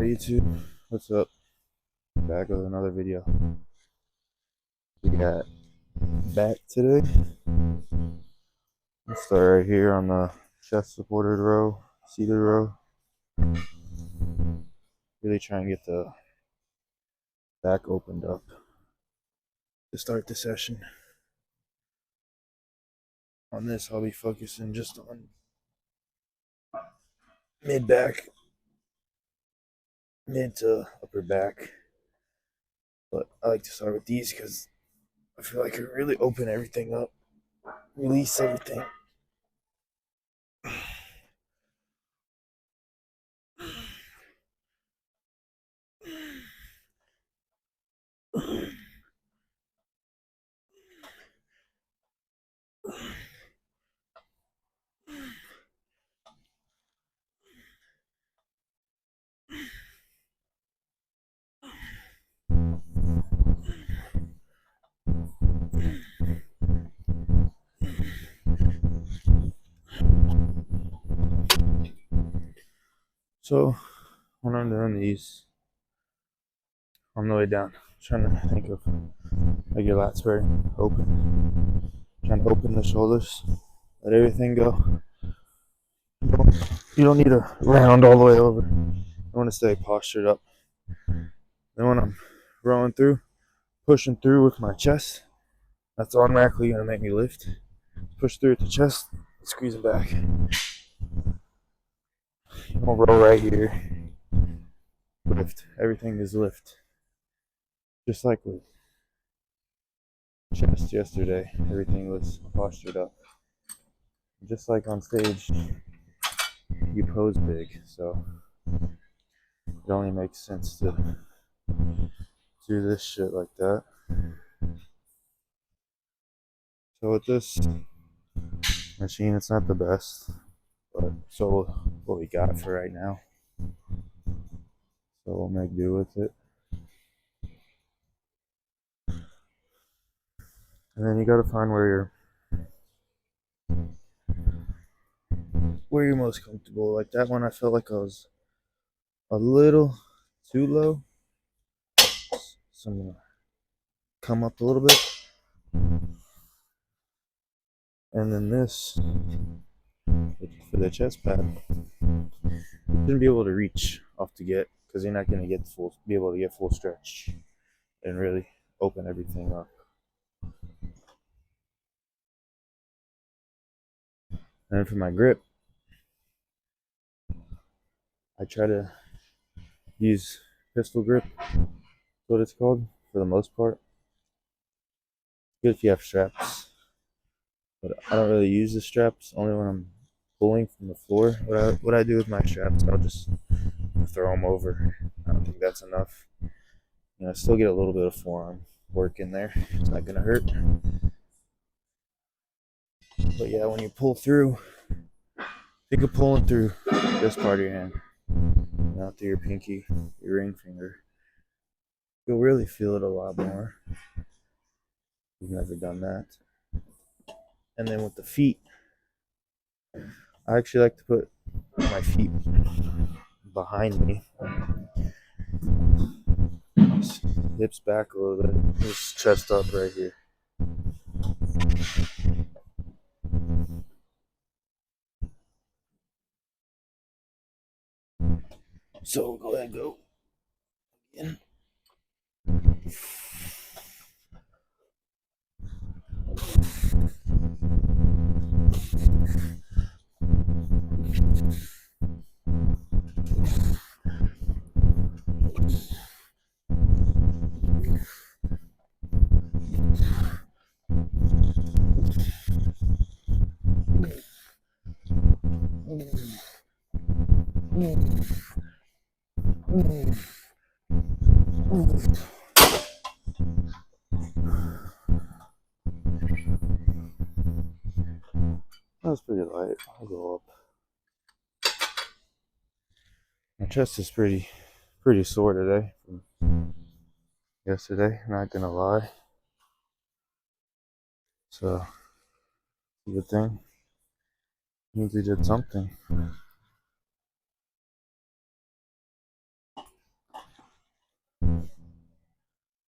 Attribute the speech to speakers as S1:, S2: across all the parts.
S1: Hey YouTube, what's up? Back with another video. We got back today. Let's start right here on the chest supported row, seated row. Really try and get the back opened up to start the session. On this, I'll be focusing just on mid back, mid to upper back. But I like to start with these because I feel like it really open everything up, release everything. So when I'm doing these, on the way down, I'm trying to think of like your lats very open. Trying to open the shoulders, let everything go. You don't need to round all the way over. I want to stay postured up. Then when I'm rowing through, pushing through with my chest, that's automatically going to make me lift. Push through with the chest, squeeze it back. You don't row right here. Lift. Everything is lift. Just like with chest yesterday, everything was postured up. Just like on stage, you pose big, so it only makes sense to do this shit like that. So with this machine, it's not the best, but so what we got for right now. So we'll make do with it. And then you gotta find where you're most comfortable. Like that one, I felt like I was a little too low. So I'm gonna come up a little bit. And then this for the chest pad, you shouldn't be able to reach off to get because you're not gonna be able to get full stretch and really open everything up. And for my grip, I try to use pistol grip, what it's called, for the most part. Good if you have straps, but I don't really use the straps, only when I'm pulling from the floor. What I do with my straps, I'll just throw them over. I don't think that's enough. You know, I still get a little bit of forearm work in there. It's not gonna hurt. But yeah, when you pull through, think of pulling through this part of your hand, not through your pinky, your ring finger. You'll really feel it a lot more. You've never done that. And then with the feet, I actually like to put my feet behind me, hips back a little bit, just chest up right here. So we'll go ahead and go again. That was pretty light. I'll go up. My chest is pretty sore today from yesterday, not gonna lie. So, good thing. Means we did something.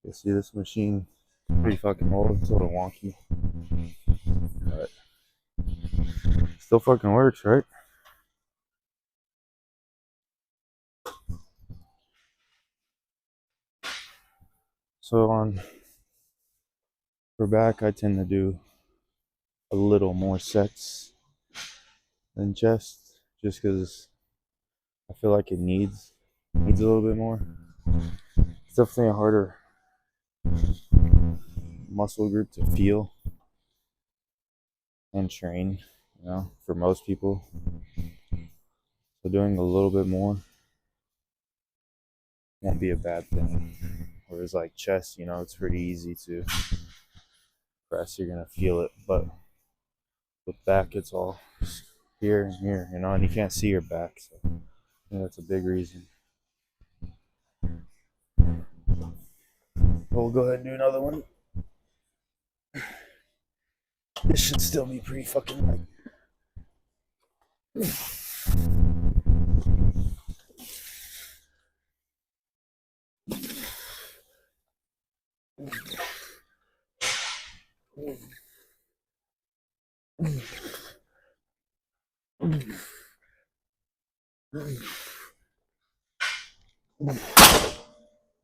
S1: You see this machine pretty fucking old, it's a little wonky, but still fucking works, right? So for back, I tend to do a little more sets than chest, just because I feel like it needs a little bit more. It's definitely a harder muscle group to feel and train, for most people. So doing a little bit more won't be a bad thing. Whereas like chest, it's pretty easy to press, you're gonna feel it. But with back, it's all here and here, and you can't see your back. So I think that's a big reason. We'll go ahead and do another one. This should still be pretty fucking light.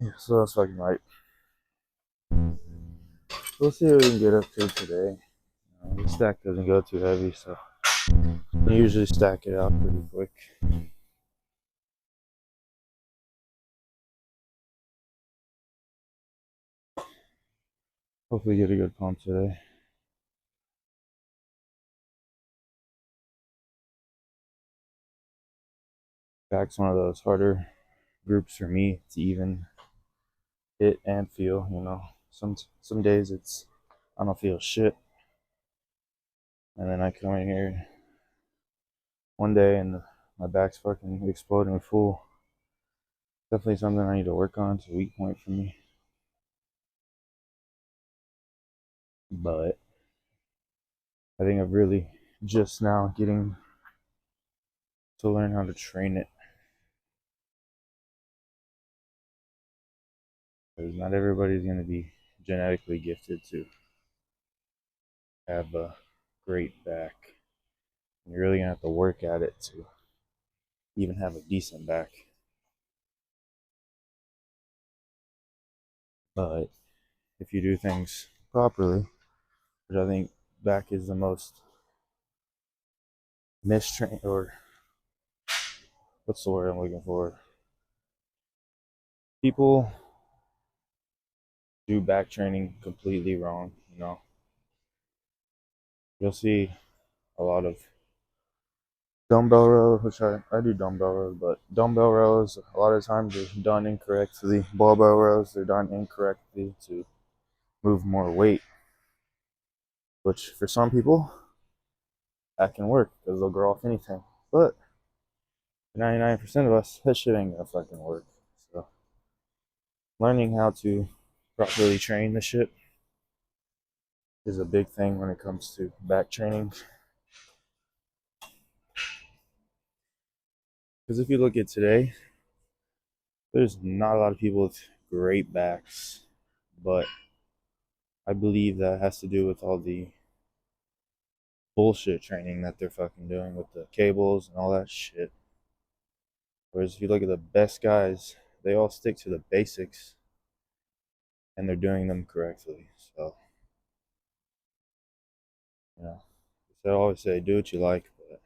S1: Yeah, so that's fucking light. We'll see what we can get up to today. The stack doesn't go too heavy, so I usually stack it out pretty quick. Hopefully get a good pump today. Back's one of those harder groups for me to even hit and feel, Some days I don't feel shit. And then I come in here one day and my back's fucking exploding full. Definitely something I need to work on. It's a weak point for me. But I think I'm really just now getting to learn how to train it. Because not everybody's going to be genetically gifted to have a great back. You're really going to have to work at it to even have a decent back. But if you do things properly, which I think back is the most mistrained, or what's the word I'm looking for? People do back training completely wrong, You'll see a lot of dumbbell rows, which I do dumbbell rows, but dumbbell rows, a lot of times they're done incorrectly. Barbell rows, they're done incorrectly to move more weight, which for some people, that can work because they'll grow off anything. But 99% of us, that shit ain't gonna fucking work. So learning how to properly train the shit is a big thing when it comes to back training. Because if you look at today, there's not a lot of people with great backs, but I believe that has to do with all the bullshit training that they're fucking doing with the cables and all that shit. Whereas if you look at the best guys, they all stick to the basics and they're doing them correctly. So, I always say, do what you like, but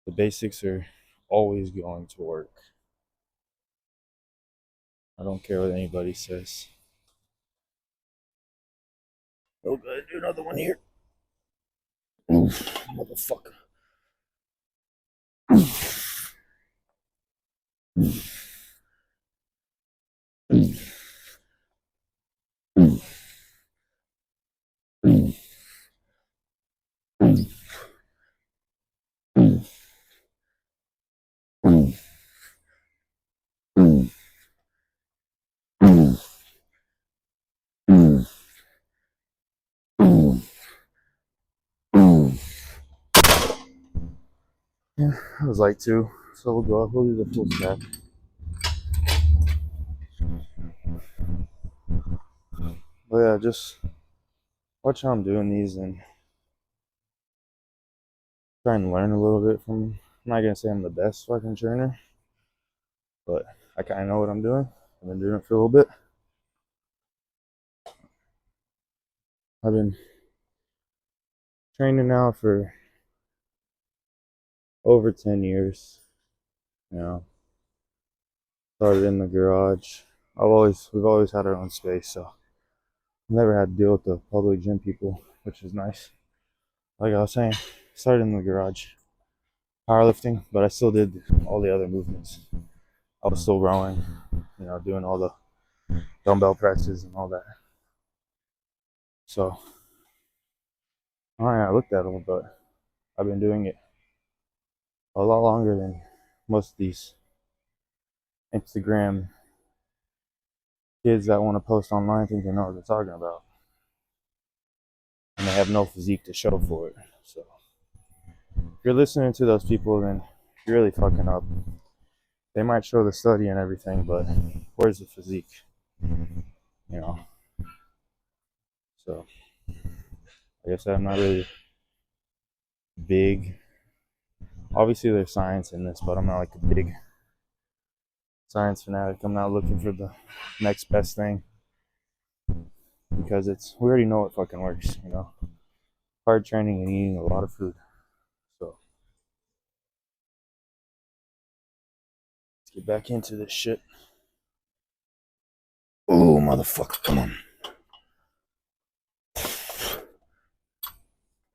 S1: the basics are always going to work. I don't care what anybody says. Oh, good. Do another one here. Oof, motherfucker. Yeah, I was like 2, so we'll do the full stack. But yeah, just watch how I'm doing these and try and learn a little bit from them. I'm not gonna say I'm the best fucking trainer, but I kind of know what I'm doing. I've been doing it for a little bit. I've been training now for over 10 years. You know, started in the garage. We've always had our own space, so never had to deal with the public gym people, which is nice. Like I was saying, started in the garage, powerlifting, but I still did all the other movements. I was still rowing, you know, doing all the dumbbell presses and all that. So, I looked at them, but I've been doing it a lot longer than most of these Instagram kids that want to post online think they know what they're talking about. And they have no physique to show for it. So, if you're listening to those people, then you're really fucking up. They might show the study and everything, but where's the physique? You know? So, like I said, I'm not really big. Obviously, there's science in this, but I'm not like a big science fanatic. I'm not looking for the next best thing because we already know what fucking works, you know? Hard training and eating a lot of food. So, let's get back into this shit. Oh, motherfucker, come on.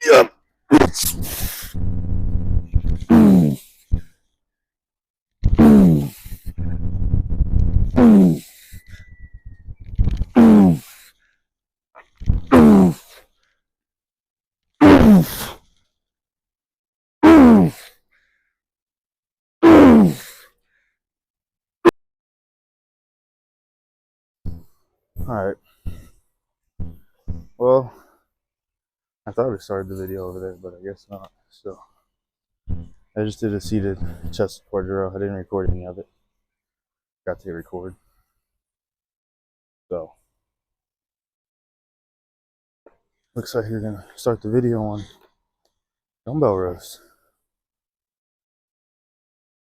S1: Yep. Alright. Well, I thought I started the video over there, but I guess not. So, I just did a seated chest support drill. I didn't record any of it. Got to record. So, looks like you're gonna start the video on dumbbell rows.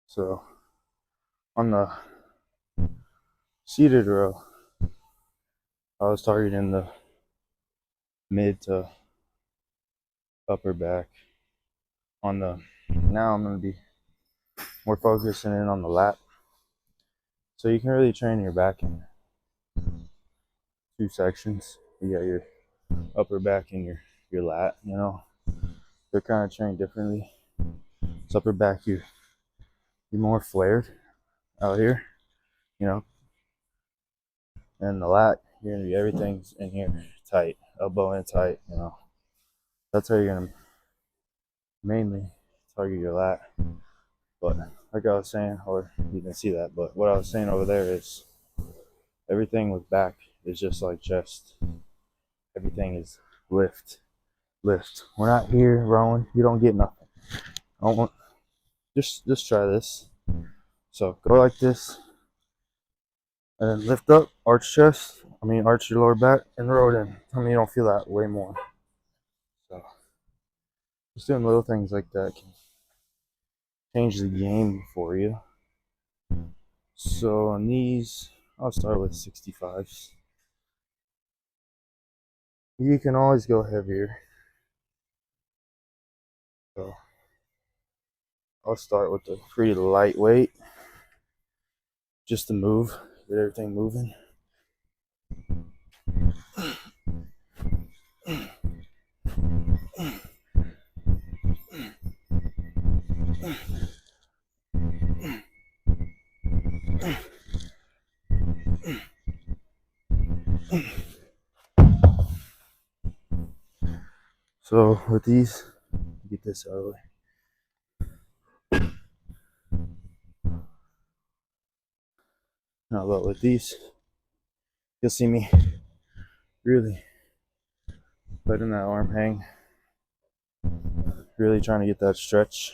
S1: So, on the seated row, I was targeting the mid to upper back. Now I'm gonna be more focusing in on the lat. So you can really train your back in two sections. You got your upper back and your lat, you know. They're kind of trained differently. So upper back, you're more flared out here, you know. And the lat, you're gonna be everything's in here tight, elbow in tight, you know. That's how you're gonna mainly target your lat. But like I was saying, or you can see that, but what I was saying over there is everything with back is just like chest. Everything is lift. We're not here rowing. You don't get nothing. I don't want. Just try this. So go like this, and then lift up, arch your lower back, and row it in. Tell me you don't feel that way more. So just doing little things like that can change the game for you. So on these, I'll start with 65s. You can always go heavier. So I'll start with the pretty lightweight, just to move, get everything moving. So with these, get this out of the way. Now, but with these, you'll see me really letting that arm hang, really trying to get that stretch.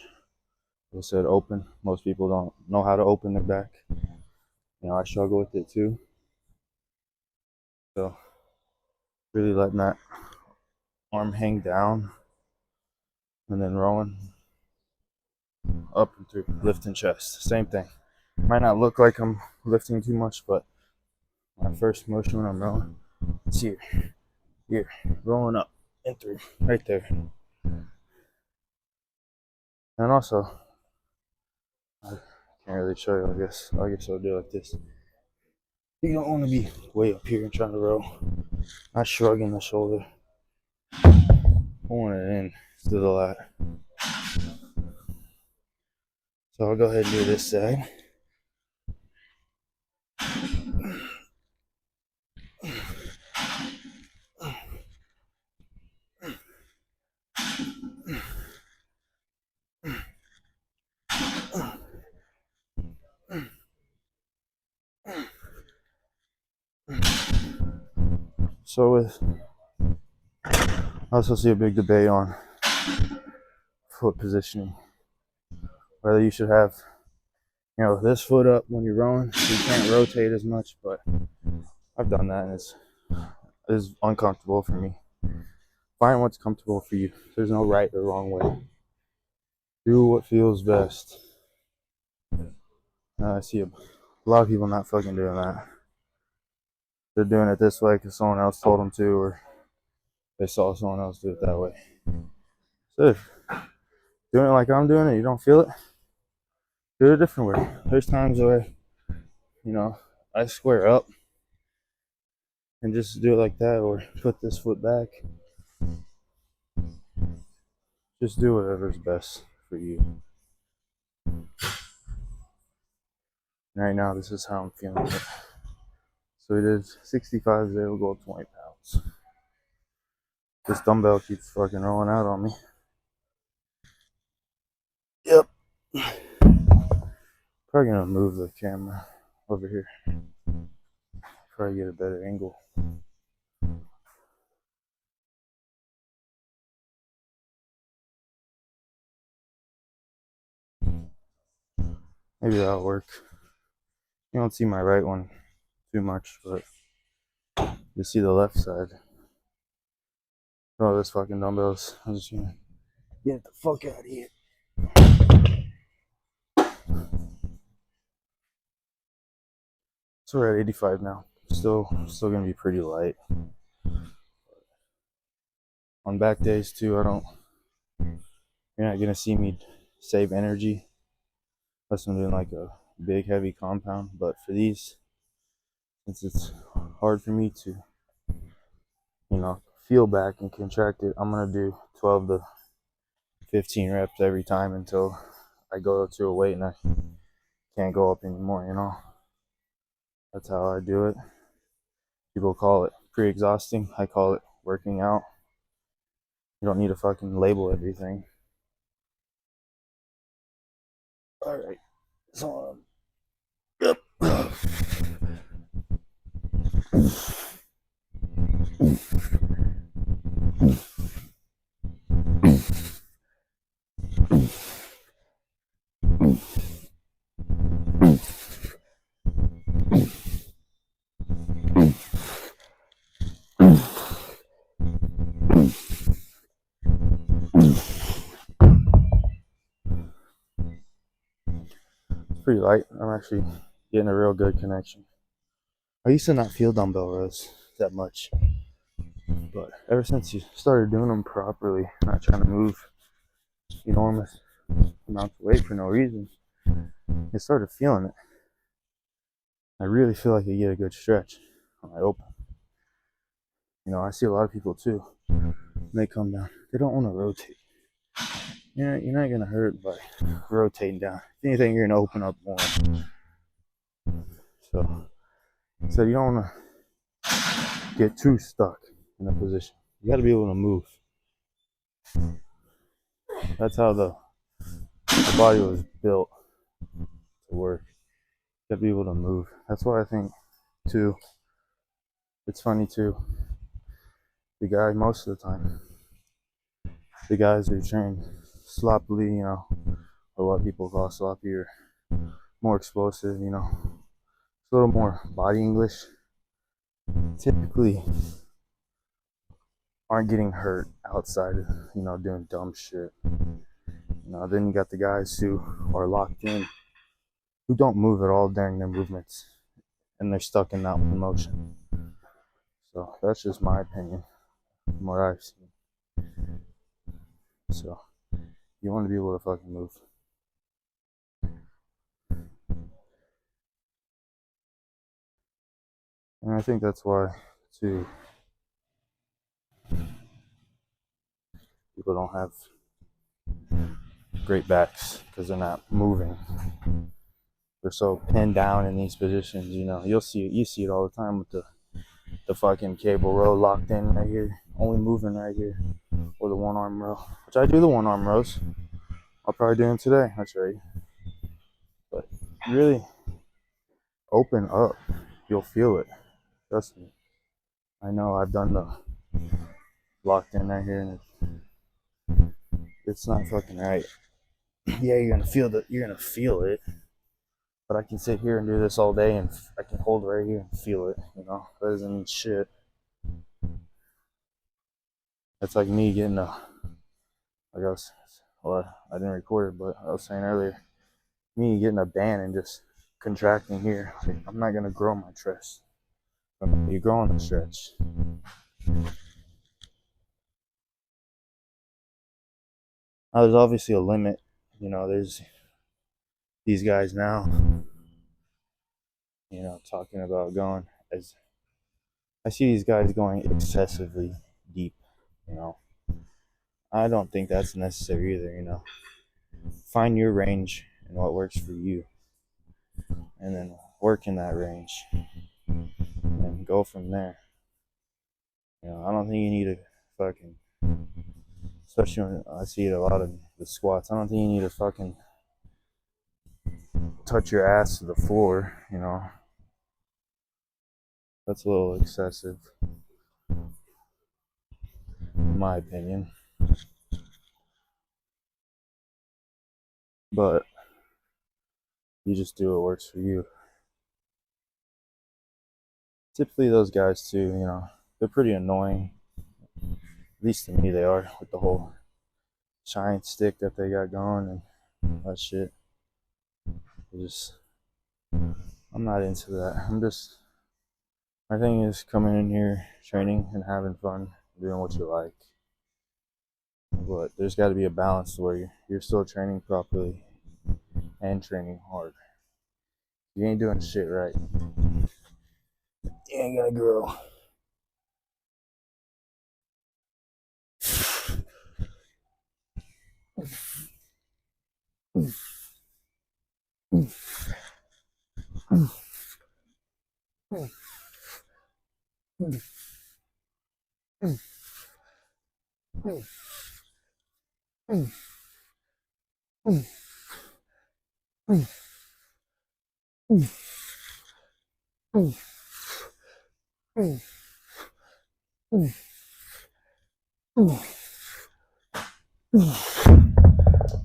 S1: Like I said, open. Most people don't know how to open their back. You know, I struggle with it too. So Really letting that arm hang down and then rolling up and through, lifting chest. Same thing. Might not look like I'm lifting too much, but my first motion when I'm rolling, it's here, rolling up and through, right there. And also, I can't really show you, I guess I'll do it like this. You don't want to be way up here and trying to row, not shrugging the shoulder, pulling it in to the lat. So I'll go ahead and do this side. So I also see a big debate on foot positioning. Whether you should have, this foot up when you're rowing, so you can't rotate as much, but I've done that and it's uncomfortable for me. Find what's comfortable for you. There's no right or wrong way. Do what feels best. I see a lot of people not fucking doing that. They're doing it this way because someone else told them to, or they saw someone else do it that way. So if doing it like I'm doing it, you don't feel it, do it a different way. There's times where, I square up and just do it like that, or put this foot back. Just do whatever's best for you. Right now, this is how I'm feeling it. So we did 65 today, we'll go up 20 pounds. This dumbbell keeps fucking rolling out on me. Yep. Probably gonna move the camera over here. Probably get a better angle. Maybe that'll work. You don't see my right one too much, but you see the left side. Oh, this fucking dumbbells. I'm just gonna get the fuck out of here. So we're at 85 now. Still gonna be pretty light. On back days too, you're not gonna see me save energy unless I'm doing like a big heavy compound. But for these, since it's hard for me to, feel back and contract it, I'm gonna do 12 to 15 reps every time until I go to a weight and I can't go up anymore, That's how I do it. People call it pre-exhausting. I call it working out. You don't need to fucking label everything. Alright. So, yep. It's pretty light. I'm actually getting a real good connection. I used to not feel dumbbell rows that much, but ever since you started doing them properly, not trying to move enormous amounts of weight for no reason, I started feeling it. I really feel like I get a good stretch when I open. I see a lot of people too. When they come down, they don't want to rotate. You're not gonna hurt by rotating down. If anything, you're gonna open up more. So you don't want to get too stuck in a position. You got to be able to move. That's how the body was built to work. You got to be able to move. That's why I think too. It's funny too. The guy most of the time, the guys who train sloppily, or what people call sloppy, or more explosive, it's a little more body English. Typically, aren't getting hurt outside, doing dumb shit. Then you got the guys who are locked in, who don't move at all during their movements, and they're stuck in that one motion. So that's just my opinion from what I've seen. So you want to be able to fucking move. And I think that's why, too, people don't have great backs, because they're not moving. They're so pinned down in these positions. You see it all the time with the fucking cable row locked in right here, only moving right here, or the one arm row, which I do the one arm rows. I'll probably do them today. I'll show you. But really open up, you'll feel it. Trust me. I know I've done the locked in right here, and it's not fucking right. Yeah, you're gonna feel it. But I can sit here and do this all day, and I can hold right here and feel it. That doesn't mean shit. That's like me getting I didn't record it, but I was saying earlier, me getting a band and just contracting here. Like, I'm not gonna grow my chest. You're growing the stretch. Now, there's obviously a limit. There's these guys now, talking about going as I see these guys going excessively deep. I don't think that's necessary either. Find your range and what works for you, and then work in that range and go from there. I don't think you need to fucking, especially when I see it a lot of the squats, I don't think you need to fucking touch your ass to the floor. That's a little excessive, in my opinion. But you just do what works for you. Typically, those guys too, they're pretty annoying. At least to me, they are, with the whole giant stick that they got going and that shit. I'm not into that. My thing is coming in here, training and having fun, doing what you like. But there's got to be a balance where you're still training properly and training hard. You ain't doing shit right, you ain't gonna grow.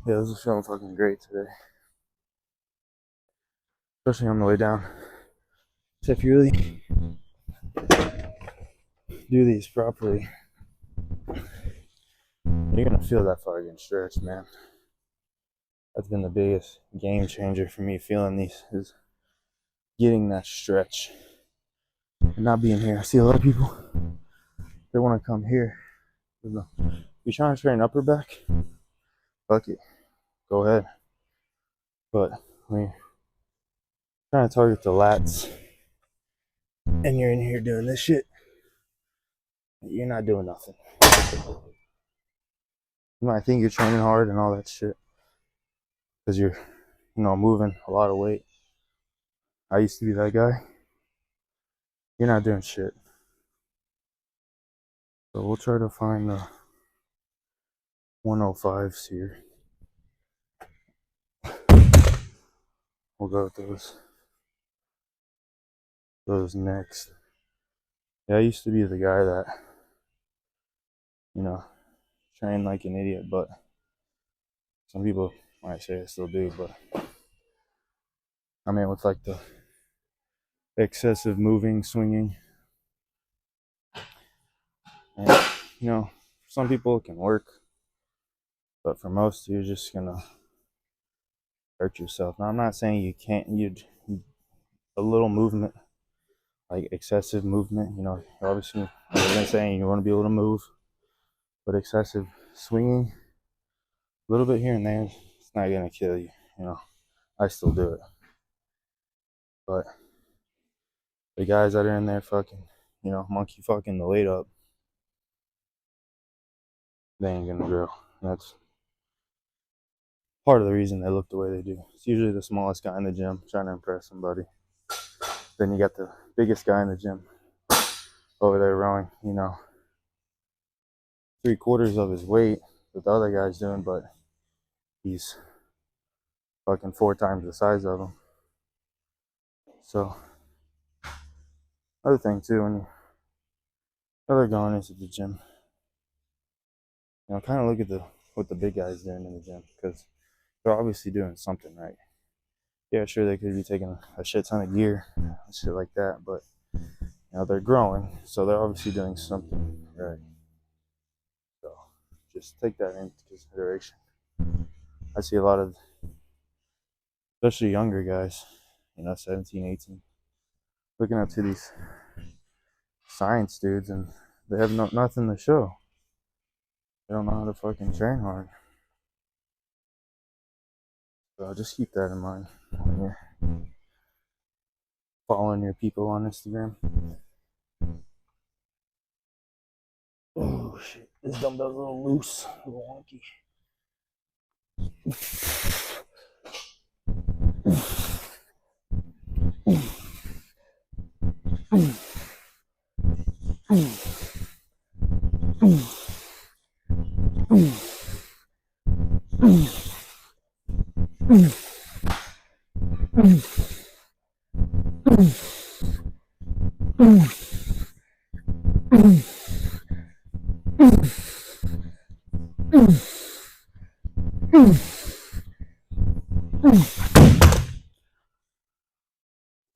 S1: Yeah, this is feeling fucking great today. Especially on the way down. So if you really do these properly, you're gonna feel that fucking stretch, man. That's been the biggest game changer for me, feeling these, is getting that stretch and not being here. I see a lot of people, they want to come here. You trying to train upper back? Fuck it, go ahead. But when you're trying to target the lats and you're in here doing this shit, you're not doing nothing. You might think you're training hard and all that shit because you're, moving a lot of weight. I used to be that guy. You're not doing shit. So we'll try to find the 105s here. We'll go with those next. Yeah, I used to be the guy that, trained like an idiot, but some people might say I still do, but I mean, with like the excessive moving, swinging, and you know, some people it can work, but for most, you're just gonna hurt yourself. Now, I'm not saying you can't. A little movement, like excessive movement. You know, obviously, I've been saying you want to be able to move, but excessive swinging, a little bit here and there, it's not gonna kill you. You know, I still do it, but the guys that are in there fucking, you know, monkey fucking the weight up, they ain't gonna grow. That's part of the reason they look the way they do. It's usually the smallest guy in the gym trying to impress somebody. Then you got the biggest guy in the gym over there rowing, you know, 3/4 of his weight that the other guy's doing, but he's fucking 4 times the size of him. So, other thing too, when you're going into the gym, you know, kind of look at what the big guys doing in the gym, because they're obviously doing something right. Yeah, sure, they could be taking a shit ton of gear and shit like that, but you know, they're growing, so they're obviously doing something right. So just take that into consideration. I see a lot of, especially younger guys, you know, 17, 18, looking up to these science dudes, and they have nothing to show. They don't know how to fucking train hard. So just keep that in mind when you're following your people on Instagram. Oh shit, this dumbbell's a little loose, a little wonky.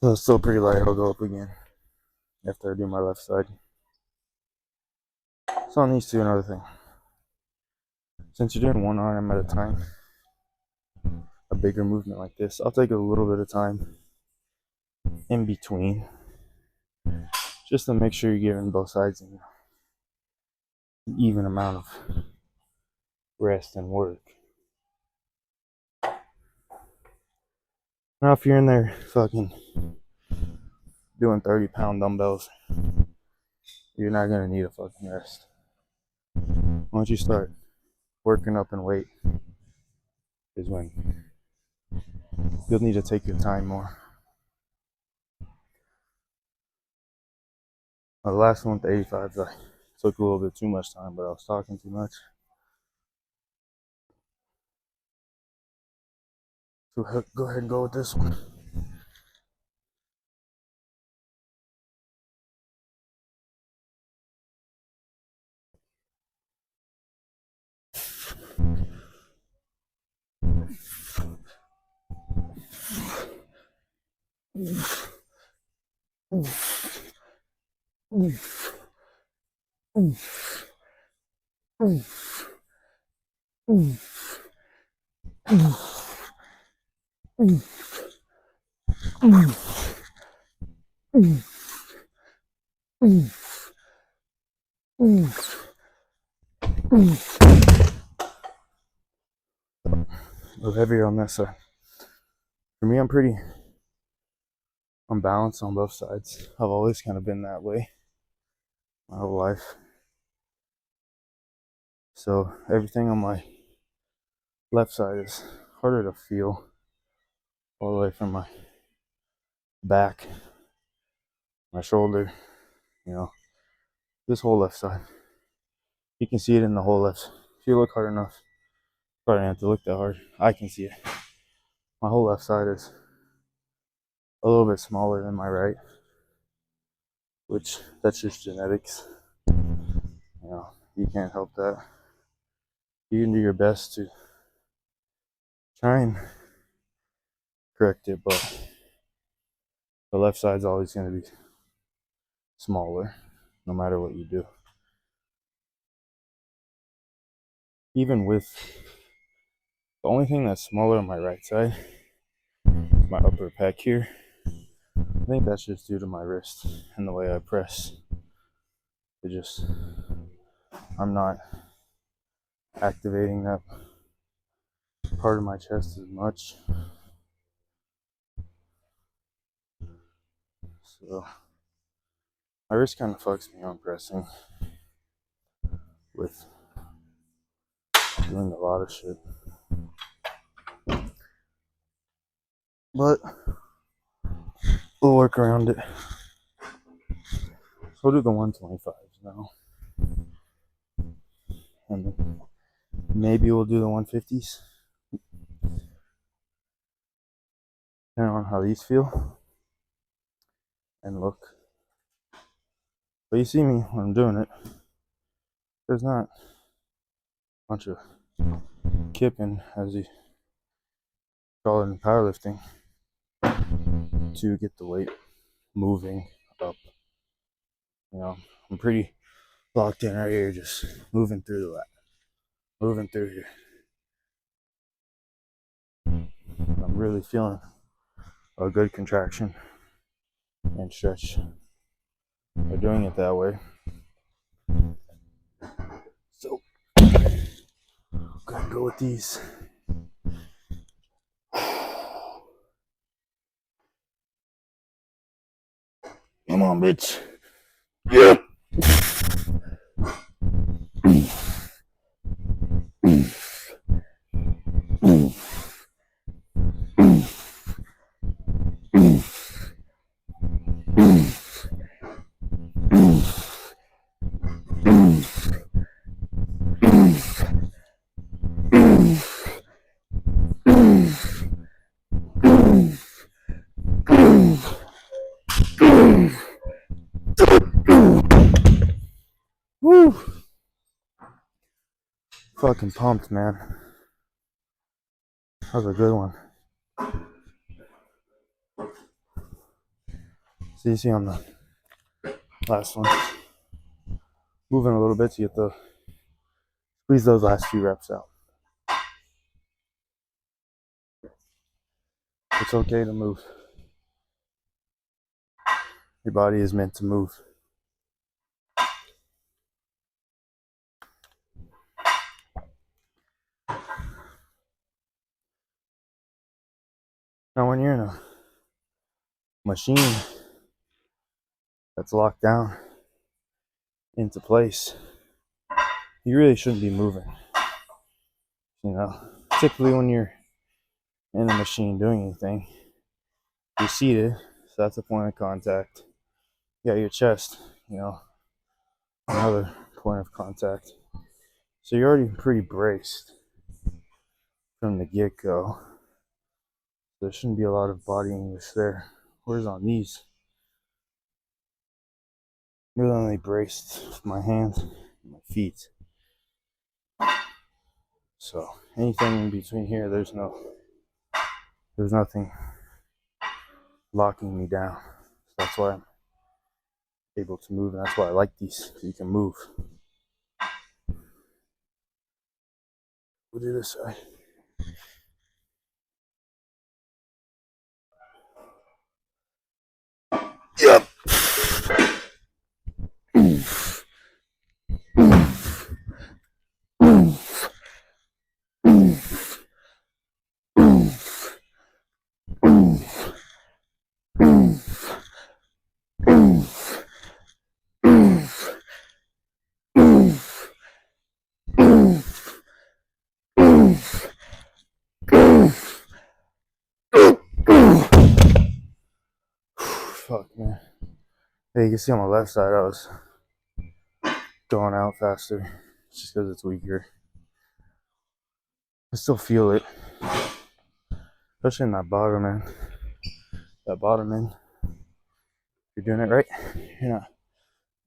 S1: So it's still pretty light. I'll go up again after I do my left side. So on these two, another thing. Since you're doing one arm at a time, a bigger movement like this, I'll take a little bit of time in between, just to make sure you're giving both sides an even amount of rest and work. Now, if you're in there fucking doing 30-pound dumbbells, you're not gonna need a fucking rest. Once you start working up in weight, is when you'll need to take your time more. The last one with the 85s, I took a little bit too much time, but I was talking too much. So go ahead and go with this one. A little heavier on this side. For me, I'm pretty unbalanced on both sides. I've always kind of been that way my whole life. So everything on my left side is harder to feel, all the way from my back, my shoulder, you know, this whole left side. You can see it in the whole left. If you look hard enough, probably don't have to look that hard. I can see it. My whole left side is a little bit smaller than my right, which that's just genetics. You know, you can't help that. You can do your best to try and correct it, but the left side's always going to be smaller no matter what you do. even with the only thing that's smaller on my right side is my upper pec here. I think that's just due to my wrist and the way I press. I'm not activating that part of my chest as much. So my wrist kind of fucks me on pressing with doing a lot of shit. But we'll work around it. So we'll do the 125s now. And then maybe we'll do the 150s. Depending on how these feel and look. But you see me when I'm doing it. There's not a bunch of kipping, as you call it in powerlifting, to get the weight moving up. You know, I'm pretty locked in right here, just moving through the lat, moving through here. I'm really feeling a good contraction and stretch by doing it that way. So, gotta go with these. Come on, bitch. Yeah. Woo! Fucking pumped, man. That was a good one. So you see on the last one, moving a little bit to get squeeze those last few reps out. It's okay to move. Your body is meant to move. Now when you're in a machine that's locked down into place, you really shouldn't be moving. You know, typically when you're in a machine doing anything, you're seated, so that's a point of contact. You got your chest, you know, another point of contact. So you're already pretty braced from the get-go. There shouldn't be a lot of body English there. Whereas on these, I'm really only braced with my hands and my feet. So anything in between here, there's nothing locking me down. So that's why I'm able to move, and that's why I like these, so you can move. We'll do this side. Yep. Fuck, man. Hey, you can see on the left side I was going out faster just because it's weaker. I still feel it, especially in that bottom end. That bottom end, you're doing it right. You're not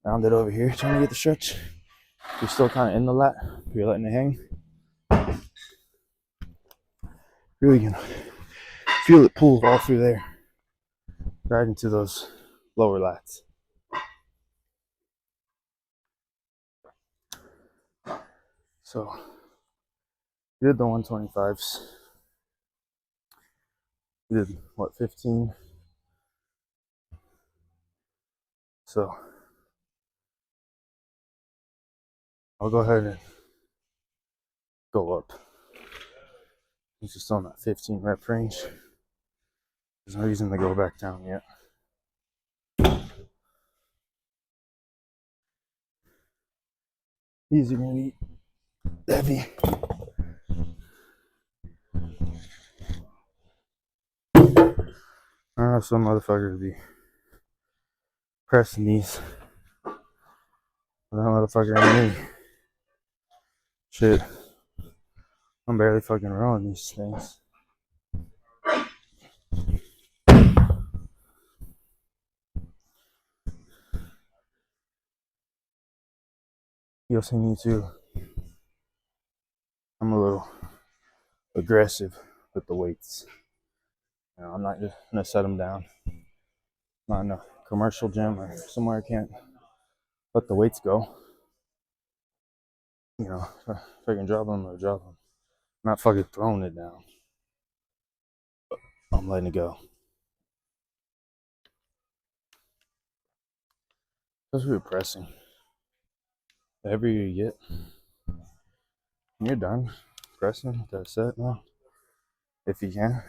S1: rounded over here trying to get the stretch. You're still kind of in the lat, but you're letting it hang. Really gonna feel it pull all through there, right into those lower lats. So We did the 125s. We did what, 15? So I'll go ahead and go up. He's just on that 15 rep range. There's no reason to go back down yet. These are gonna be heavy. I don't know, some motherfuckers be pressing these. But that motherfucker ain't me. Shit. I'm barely fucking rolling these things. You'll see me too. I'm a little aggressive with the weights. You know, I'm not just gonna set them down. Not in a commercial gym or somewhere I can't let the weights go. You know, if I can drop them, I'm gonna drop them. I'm not fucking throwing it down. I'm letting it go. That's really pressing. The heavier you get, when you're done pressing with that set now, if you can,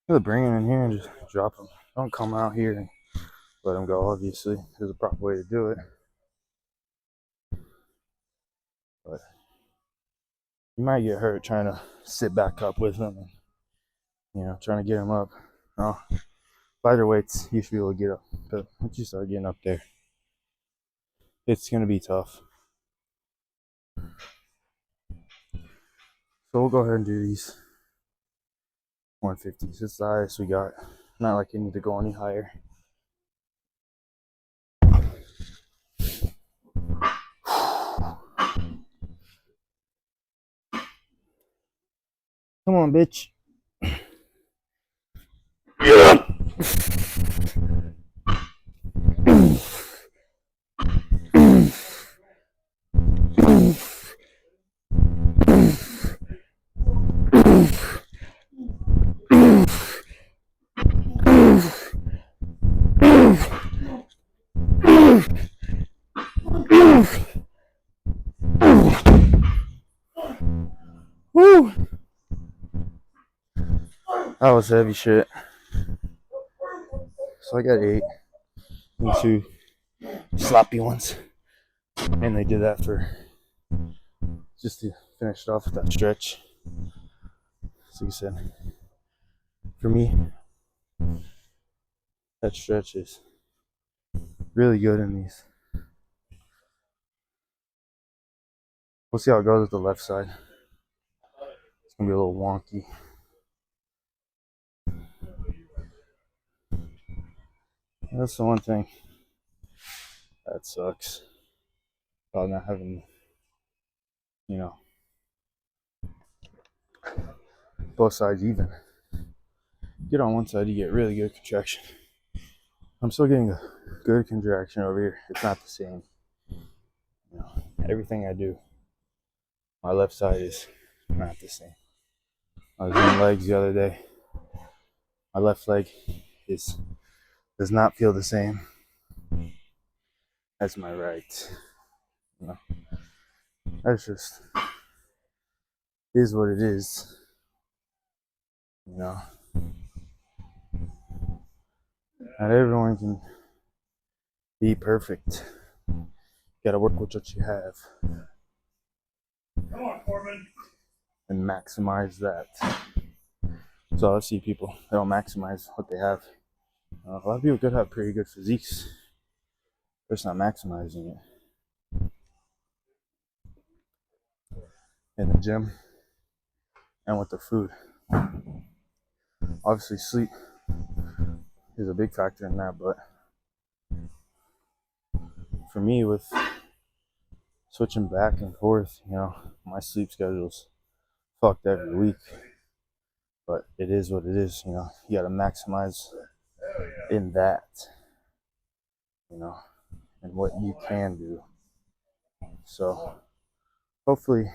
S1: just bring them in here and just drop them. Don't come out here and let them go. Obviously, there's a proper way to do it. But you might get hurt trying to sit back up with them and, you know, trying to get them up. No, lighter weights, you should be able to get up. But once you start getting up there, it's going to be tough. So we'll go ahead and do these 150s. It's the highest we got. Not like you need to go any higher. Come on, bitch. Yeah. Woo! That was heavy shit. So I got 8 and 2 sloppy ones. And they did that for just to finish it off with that stretch. So you said, for me, that stretch is really good in these. We'll see how it goes with the left side. It's gonna be a little wonky. That's the one thing that sucks about not having, you know, both sides even. Get on one side, you get really good contraction. I'm still getting a good contraction over here. It's not the same. You know, everything I do, my left side is not the same. I was doing legs the other day. My left leg does not feel the same as my right. You know, that's just is what it is. You know, not everyone can be perfect. You gotta work with what you have. Come on, Corbin. And maximize that. So I see people that don't maximize what they have. A lot of people could have pretty good physiques. They're just not maximizing it. In the gym and with the food. Obviously, sleep is a big factor in that, but for me, with switching back and forth, you know, my sleep schedule's fucked every week. But it is what it is, you know. You gotta maximize in that, you know, and what you can do. So hopefully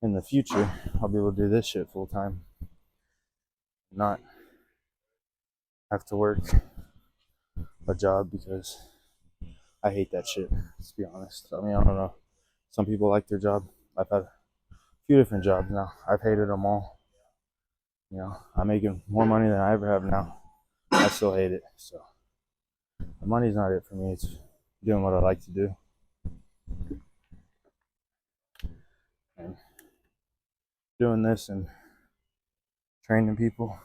S1: in the future, I'll be able to do this shit full time, not have to work a job because I hate that shit. Let's be honest. I mean, I don't know. Some people like their job. I've had a few different jobs now. I've hated them all. You know, I'm making more money than I ever have now. I still hate it. So the money's not it for me. It's doing what I like to do. And doing this and training people.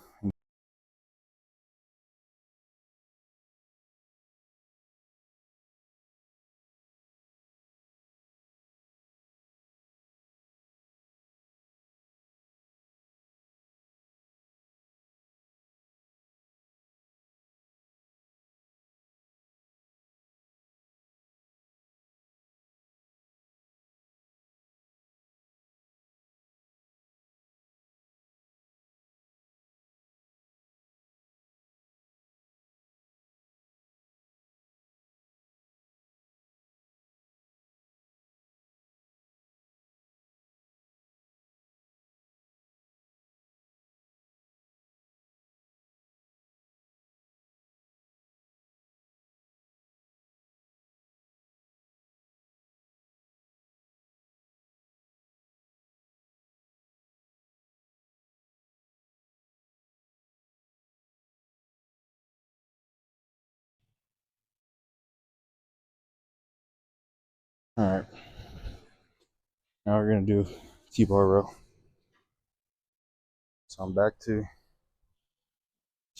S1: All right. Now we're going to do T-bar row. So I'm back to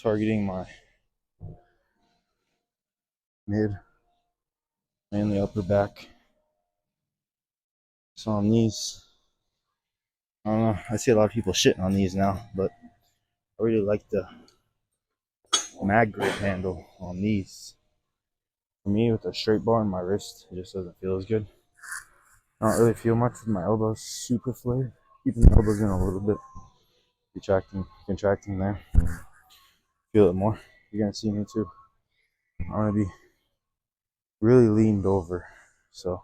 S1: targeting my mid, mainly upper back. So on these, I don't know, I see a lot of people shitting on these now, but I really like the mag grip handle on these. For me, with a straight bar on my wrist, it just doesn't feel as good. I don't really feel much with my elbows super flared. Keeping the elbows in a little bit, contracting there. Feel it more. You're gonna see me too. I'm gonna be really leaned over. So,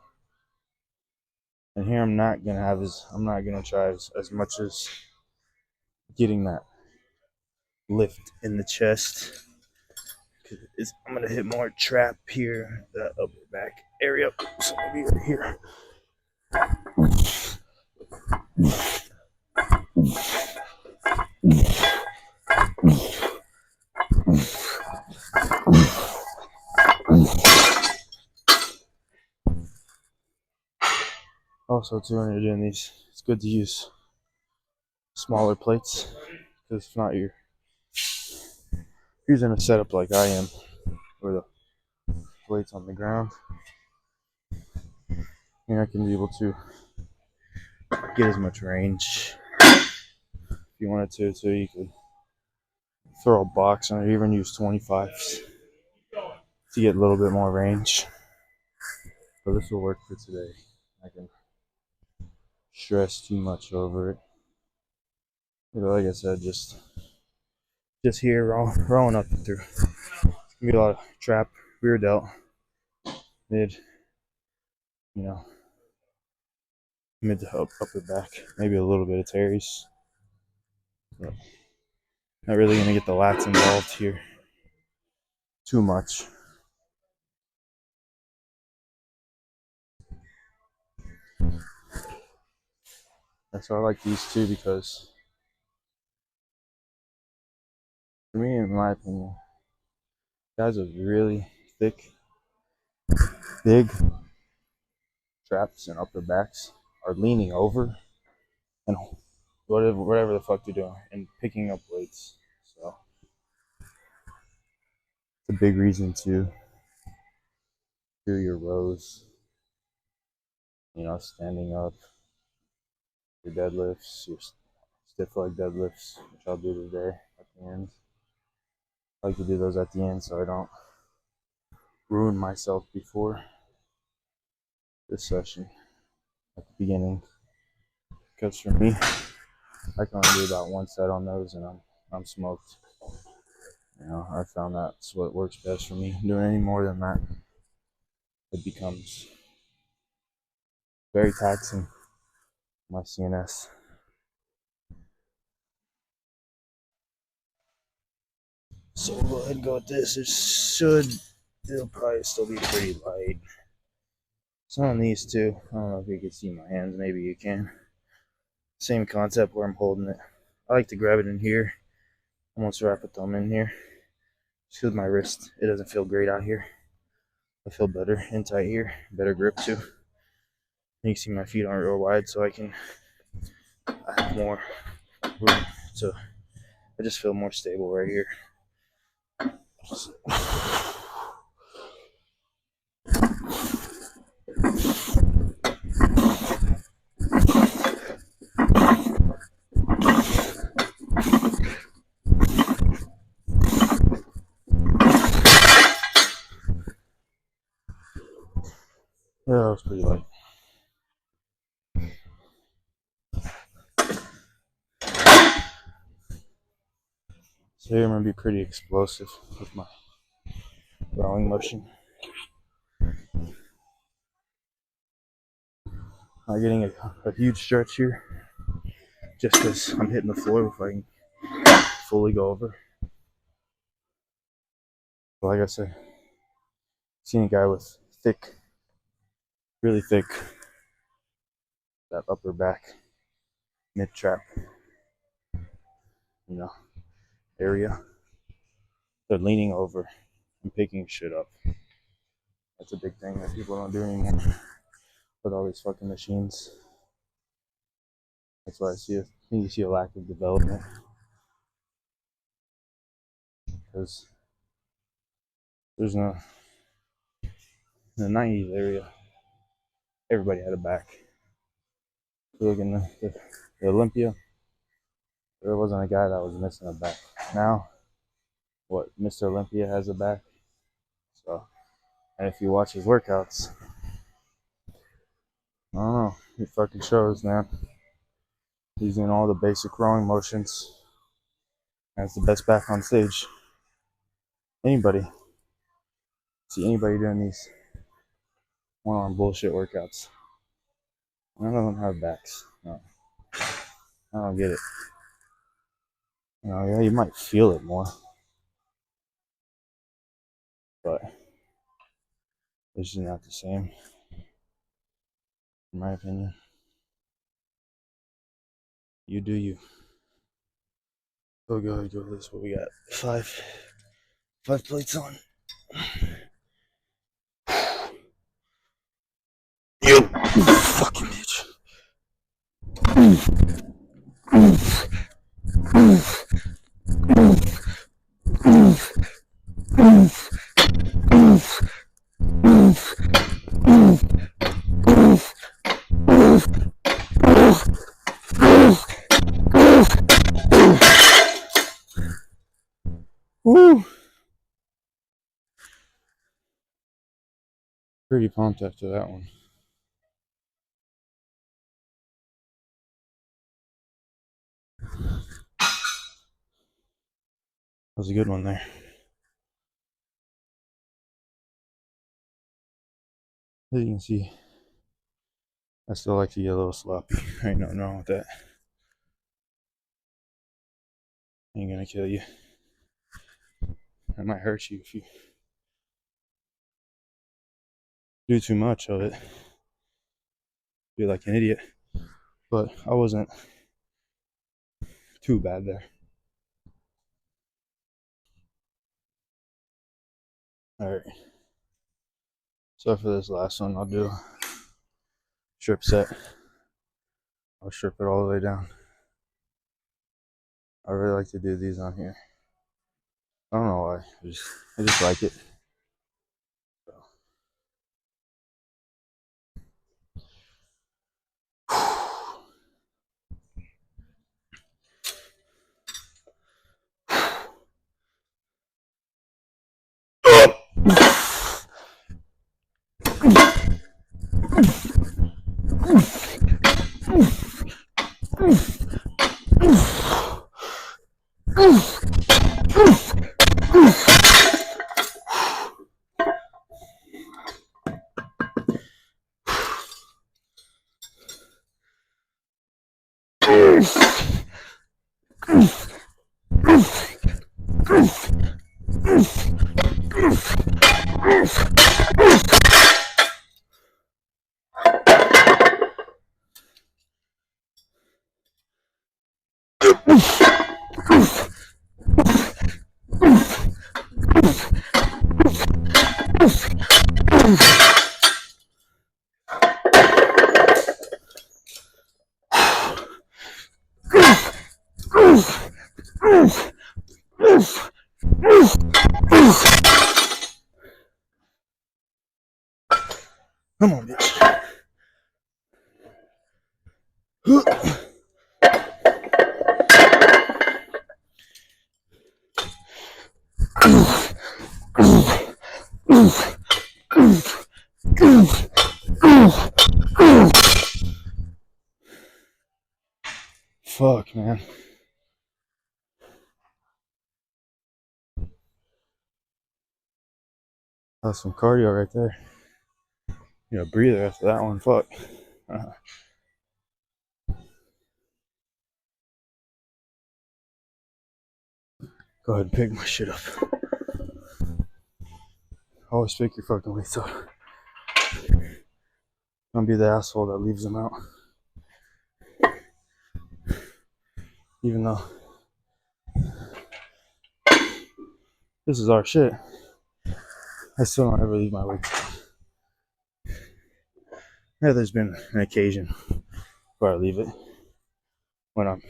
S1: and here I'm not gonna try as much as getting that lift in the chest. I'm gonna hit more trap here, the upper back area. So maybe right here. Also, too, when you're doing these, it's good to use smaller plates because if not, you're using a setup like I am, where the plate's on the ground. You're not gonna be able to get as much range if you wanted to. So you could throw a box on it, or even use 25s to get a little bit more range. But this will work for today. I can stress too much over it. But like I said, just here rolling up and through. Gonna be a lot of trap, rear delt, mid, you know, mid to upper back, maybe a little bit of teres. But not really gonna get the lats involved here too much. That's why I like these two, because for me, in my opinion, guys with really thick, big traps and upper backs are leaning over and whatever the fuck they're doing and picking up weights. So it's a big reason to do your rows, you know, standing up, your deadlifts, your stiff leg deadlifts, which I'll do today at the end. I like to do those at the end so I don't ruin myself before this session at the beginning. Because for me, I can only do about one set on those and I'm smoked. You know, I found that's what works best for me. Doing any more than that, it becomes very taxing my CNS. So we'll go ahead and go with this. It'll probably still be pretty light. So on these two, I don't know if you can see my hands, maybe you can. Same concept where I'm holding it. I like to grab it in here, almost wrap a thumb in here. Just because my wrist, it doesn't feel great out here. I feel better in tight here, better grip too. And you can see my feet aren't real wide, so I have more room. So I just feel more stable right here. Yeah, that was pretty light. So here I'm going to be pretty explosive with my rowing motion. I'm getting a huge stretch here just because I'm hitting the floor before I can fully go over. But like I said, seeing a guy with really thick, that upper back, mid trap, area. They're leaning over and picking shit up. That's a big thing that people don't do anymore with all these fucking machines. That's why I think you see a lack of development. Because there's no, in the 90s area, everybody had a back. If you look in the Olympia, there wasn't a guy that was missing a back. Now, Mr. Olympia has a back. So, and if you watch his workouts, I don't know, it fucking shows, man. He's doing all the basic rowing motions. Has the best back on stage. See anybody doing these one-arm bullshit workouts. None of them have backs. No. I don't get it. Yeah, you might feel it more. But it's just not the same, in my opinion. You do you. Oh god, go this. What we got? Five plates on. You fucking bitch. Woo! Pretty pumped after that one. That was a good one there. As you can see, I still like to get a little sloppy. Ain't nothing wrong with that. Ain't gonna kill you. That might hurt you if you do too much of it. Be like an idiot. But I wasn't too bad there. Alright. So for this last one, I'll do a strip set. I'll strip it all the way down. I really like to do these on here. I don't know why. I just like it. Come on, bitch. Fuck, man. That's some cardio right there. You know, breather after that one. Fuck. Go ahead and pick my shit up. Always pick your fucking weights up. Don't be the asshole that leaves them out. Even though this is our shit, I still don't ever leave my weights out. Yeah, there's been an occasion where I leave it when I'm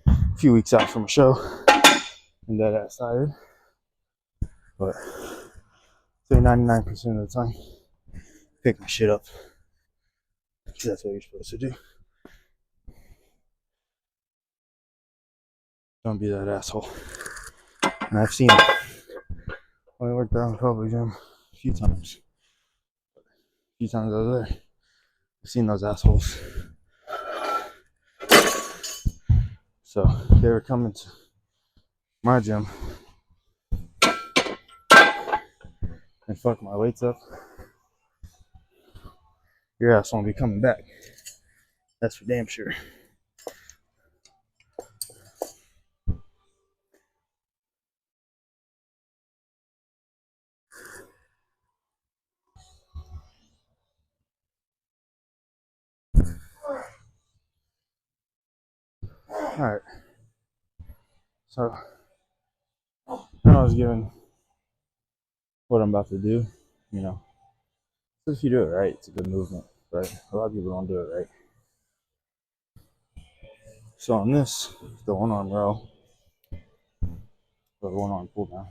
S1: a few weeks out from a show and dead ass tired. But say 99% of the time, pick my shit up. Because that's what you're supposed to do. Don't be that asshole. And I've seen it. I worked out in the public gym a few times. A few times I was there. I've seen those assholes. So if they were coming to my gym and fuck my weights up, your ass won't be coming back. That's for damn sure. Alright. So when I was given what I'm about to do, you know, if you do it right, it's a good movement, right? A lot of people don't do it right. So on this, the one arm row, or the one arm pull down,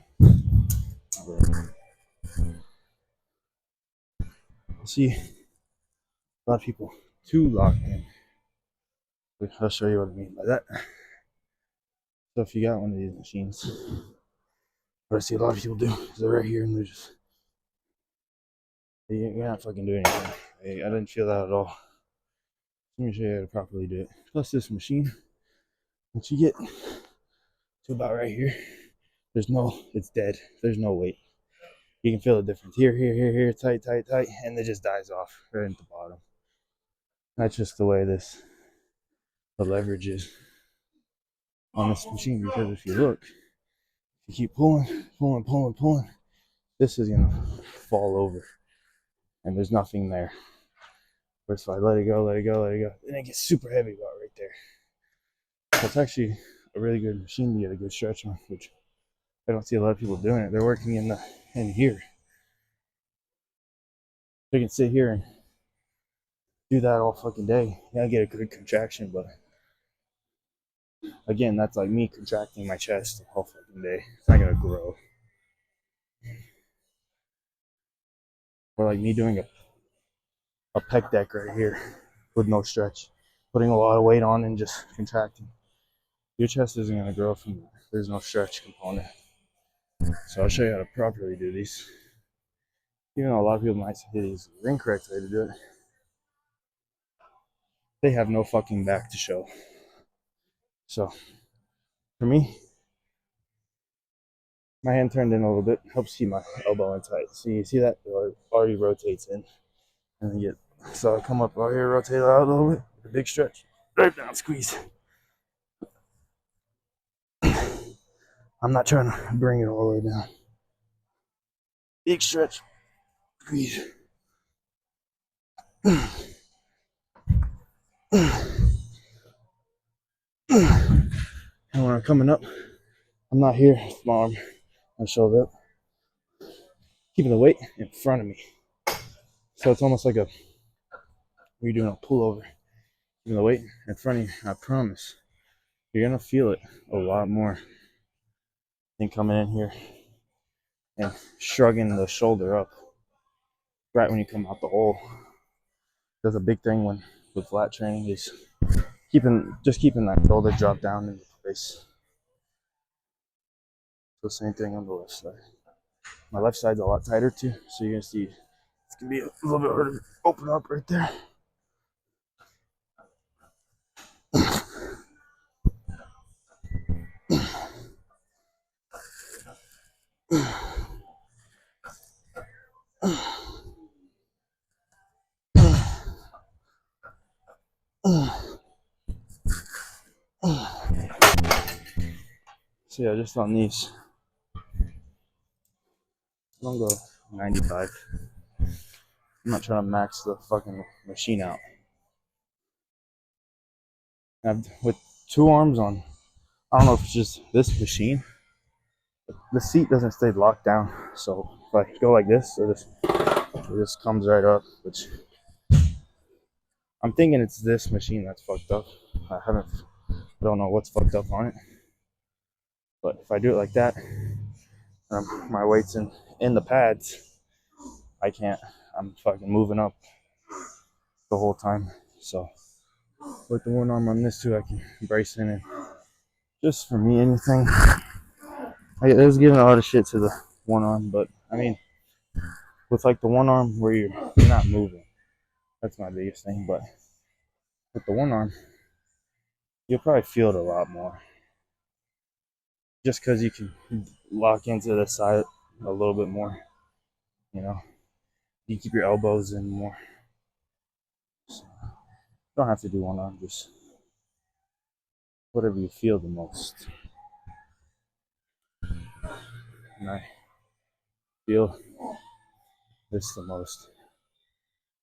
S1: see a lot of people too locked in. I'll show you what I mean by that. So if you got one of these machines, what I see a lot of people do is they're right here and they're just, you're not fucking doing anything. I didn't feel that at all. Let me show you how to properly do it. Plus this machine, once you get to about right here, it's dead. There's no weight. You can feel the difference. Here, tight, and it just dies off right at the bottom. That's just the way the leverage is on this machine, because if you look, if you keep pulling, this is gonna fall over and there's nothing there. Whereas if I let it go, then it gets super heavy about right there. So it's actually a really good machine to get a good stretch on, which I don't see a lot of people doing it. They're working in here. They can sit here and do that all fucking day. Yeah, I get a good contraction, but again, that's like me contracting my chest all fucking day. It's not gonna grow. Or like me doing a pec deck right here with no stretch, putting a lot of weight on and just contracting. Your chest isn't gonna grow from that. There's no stretch component. So I'll show you how to properly do these. Even though a lot of people might say these are the incorrect way to do it, they have no fucking back to show. So for me, my hand turned in a little bit, helps keep my elbow in tight. So you see that it already rotates in, and then so I come up out here, rotate out a little bit, a big stretch, right down, squeeze. I'm not trying to bring it all the way down. Big stretch. Breathe. And when I'm coming up, I'm not here with my arm, my shoulder up, keeping the weight in front of me. So it's almost like you're doing a pullover, keeping the weight in front of you. I promise, you're gonna feel it a lot more than coming in here and shrugging the shoulder up right when you come out the hole. That's a big thing with flat training is keeping that shoulder drop down into place. So same thing on the left side. My left side's a lot tighter too, so you're gonna see it's gonna be a little bit harder to open up right there. So yeah, just on these, I don't go 95. I'm not trying to max the fucking machine out. With 2 arms on, I don't know if it's just this machine. The seat doesn't stay locked down, so if I go like this, it just comes right up. Which I'm thinking it's this machine that's fucked up. I don't know what's fucked up on it. But if I do it like that, my weight's in the pads, I can't. I'm fucking moving up the whole time. So with the 1 arm on this too, I can brace in and just for me, anything. I was giving a lot of shit to the 1 arm, but I mean, with like the 1 arm where you're not moving, that's my biggest thing. But with the 1 arm, you'll probably feel it a lot more, just because you can lock into the side a little bit more. You know, you keep your elbows in more. So, don't have to do 1 arm, just whatever you feel the most. And I feel this the most.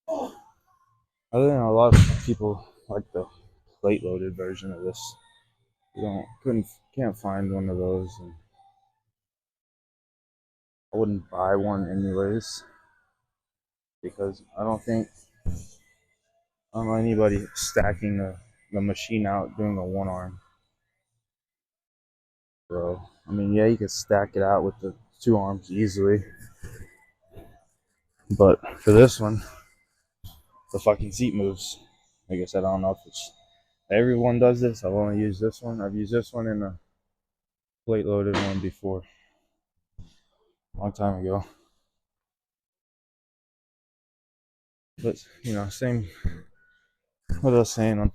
S1: Other than a lot of people like the plate loaded version of this, can't find one of those, and I wouldn't buy one anyways, because I don't know anybody stacking the machine out doing a 1 arm. Bro, I mean, yeah, you could stack it out with the 2 arms easily, but for this one, the fucking seat moves. Like I said, I don't know if it's everyone does this. I've only used this one. I've used this one in a plate loaded one before, a long time ago. But you know, same. What I was saying on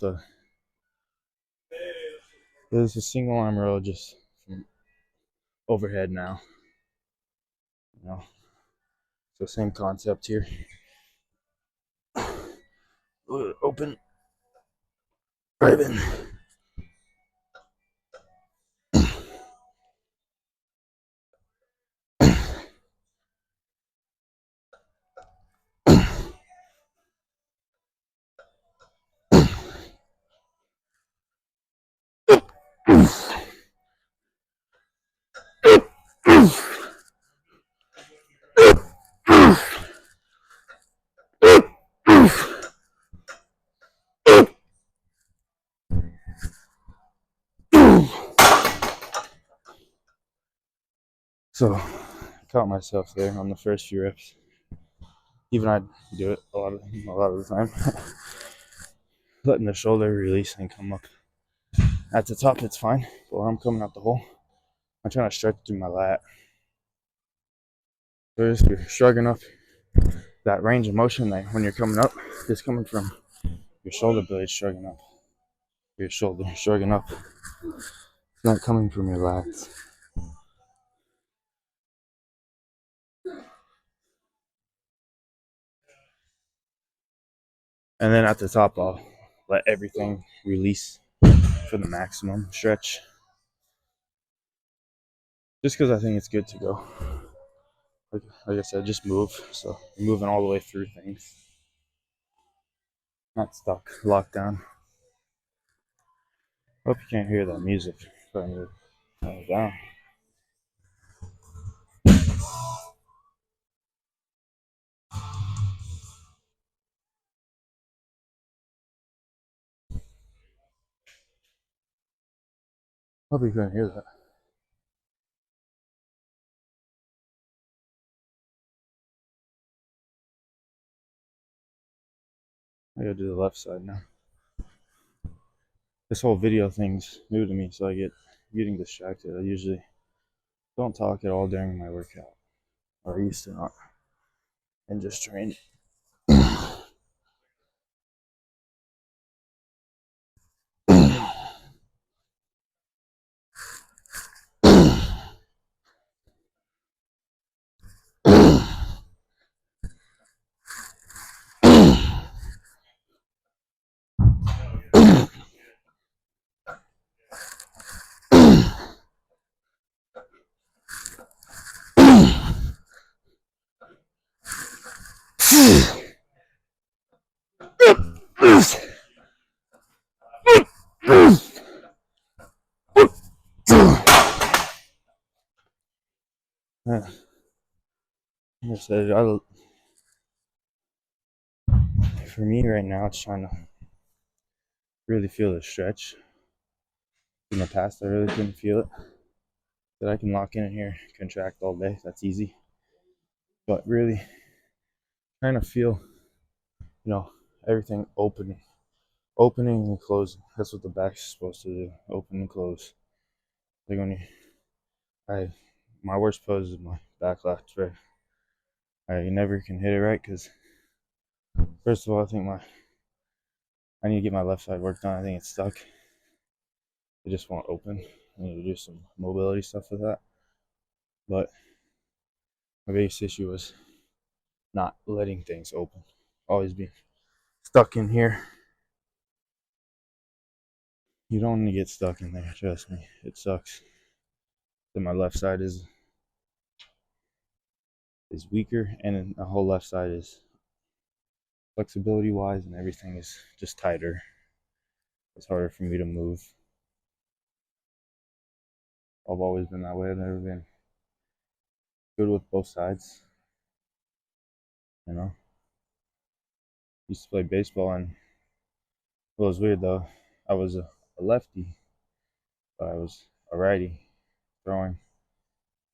S1: there's a single arm row just from overhead now. You know, so same concept here. Open, drive in. So, caught myself there on the first few reps. Even I'd do it a lot of the time, letting the shoulder release and come up. At the top, it's fine. But when I'm coming out the hole, I'm trying to stretch through my lat. First, you're shrugging up that range of motion. Like when you're coming up, it's coming from your shoulder blade shrugging up. Your shoulder shrugging up. It's not coming from your lats. And then at the top, I'll let everything release for the maximum stretch. just because I think it's good to go. Like I said, just move. So you're moving all the way through things, not stuck, locked down. Hope you can't hear that music. But I need to turn it down. Hope you couldn't hear that. I gotta do the left side now. This whole video thing's new to me, so I get getting distracted. I usually don't talk at all during my workout, or I used to not, and just train. Like I said, for me right now, it's trying to really feel the stretch. In the past, I really couldn't feel it. That I can lock in here, contract all day. That's easy. But really, trying to feel, everything opening and closing. That's what the back's supposed to do. Open and close. Like when my worst pose is my back left, right. I never can hit it right because, first of all, I need to get my left side worked on. I think it's stuck. It just won't open. I need to do some mobility stuff with that. But my biggest issue was not letting things open. Always being stuck in here. You don't want to get stuck in there, trust me. It sucks. Then my left side is weaker, and then the whole left side is flexibility wise, and everything is just tighter. It's harder for me to move. I've always been that way. I've never been good with both sides. You know, used to play baseball, and it was weird though. I was a lefty, but I was a righty throwing.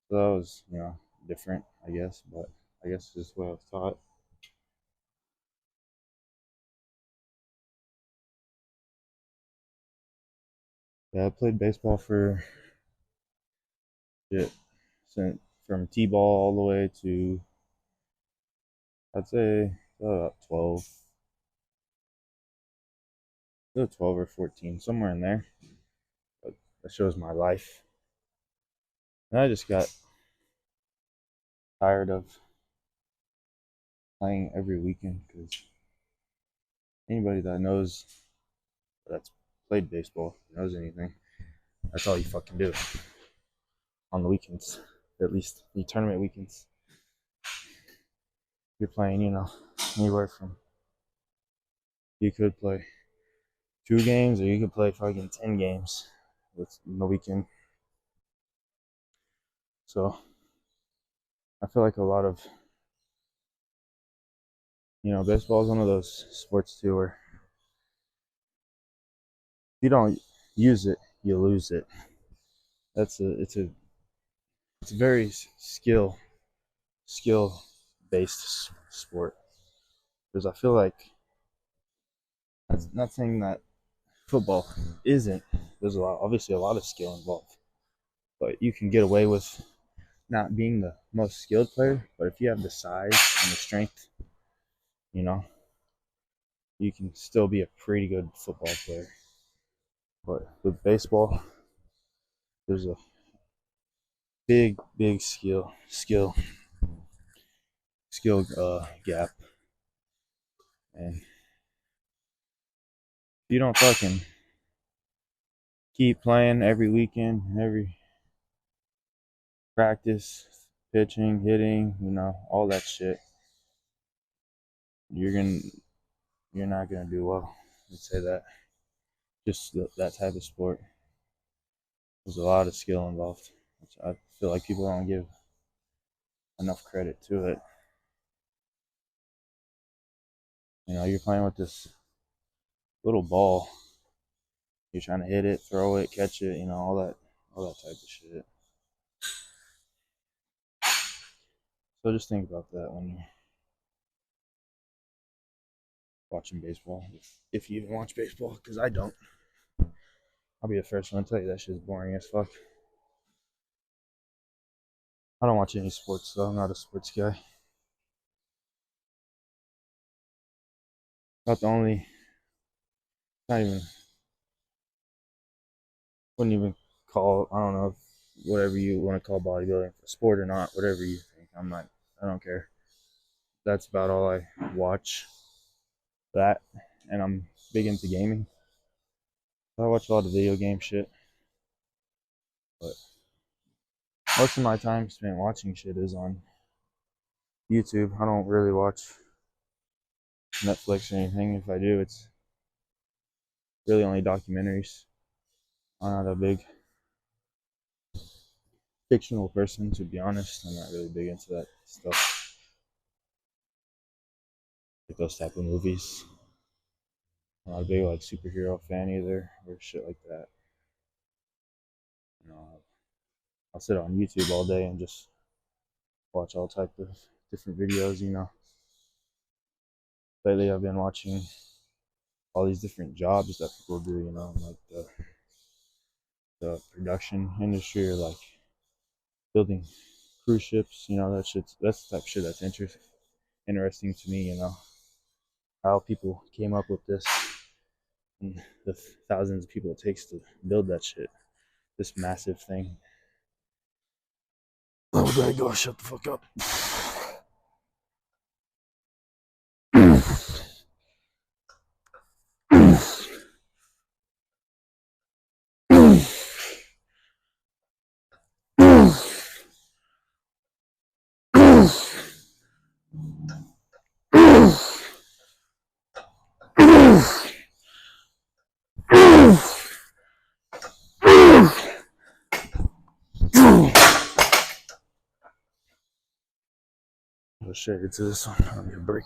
S1: So that was, different, I guess. But I guess it's just what I was taught. Yeah, I played baseball for shit, from t-ball all the way to, I'd say, about 12 or 14, somewhere in there. But that shows my life. And I just got tired of playing every weekend because anybody that knows that's played baseball knows anything. That's all you fucking do on the weekends, at least the tournament weekends. You're playing, anywhere from, you could play 2 games or you could play fucking 10 games with the weekend. So I feel like a lot of, baseball is one of those sports too where if you don't use it, you lose it. It's a very skill based sport. Because I feel like, that's not saying that football isn't. There's obviously a lot of skill involved, but you can get away with not being the most skilled player. But if you have the size and the strength, you know, you can still be a pretty good football player. But with baseball, there's a big skill gap, and if you don't fucking keep playing every weekend, practice, pitching, hitting, all that shit, you're gonna you're not gonna do well. Let's say that. Just that type of sport. There's a lot of skill involved, which I feel like people don't give enough credit to it. You're playing with this little ball. You're trying to hit it, throw it, catch it, all that type of shit. So just think about that when you're watching baseball, if you even watch baseball, because I don't. I'll be the first one to tell you that shit's boring as fuck. I don't watch any sports, though. I'm not a sports guy. Not the only, not even, wouldn't even call, I don't know, whatever you want to call bodybuilding, a sport or not, whatever you think. I don't care. That's about all I watch. That, and I'm big into gaming. I watch a lot of video game shit. But most of my time spent watching shit is on YouTube. I don't really watch Netflix or anything. If I do, it's really only documentaries. I'm not a big fictional person, to be honest. I'm not really big into that stuff, like those type of movies. I'm not a big superhero fan either, or shit like that. I'll sit on YouTube all day and just watch all type of different videos. Lately I've been watching all these different jobs that people do. Like the production industry, or like building cruise ships. That's the type of shit that's interesting to me. How people came up with this, and the thousands of people it takes to build that shit, this massive thing. Oh, there you go. Shut the fuck up. I'll share it to this one. I'll get a break.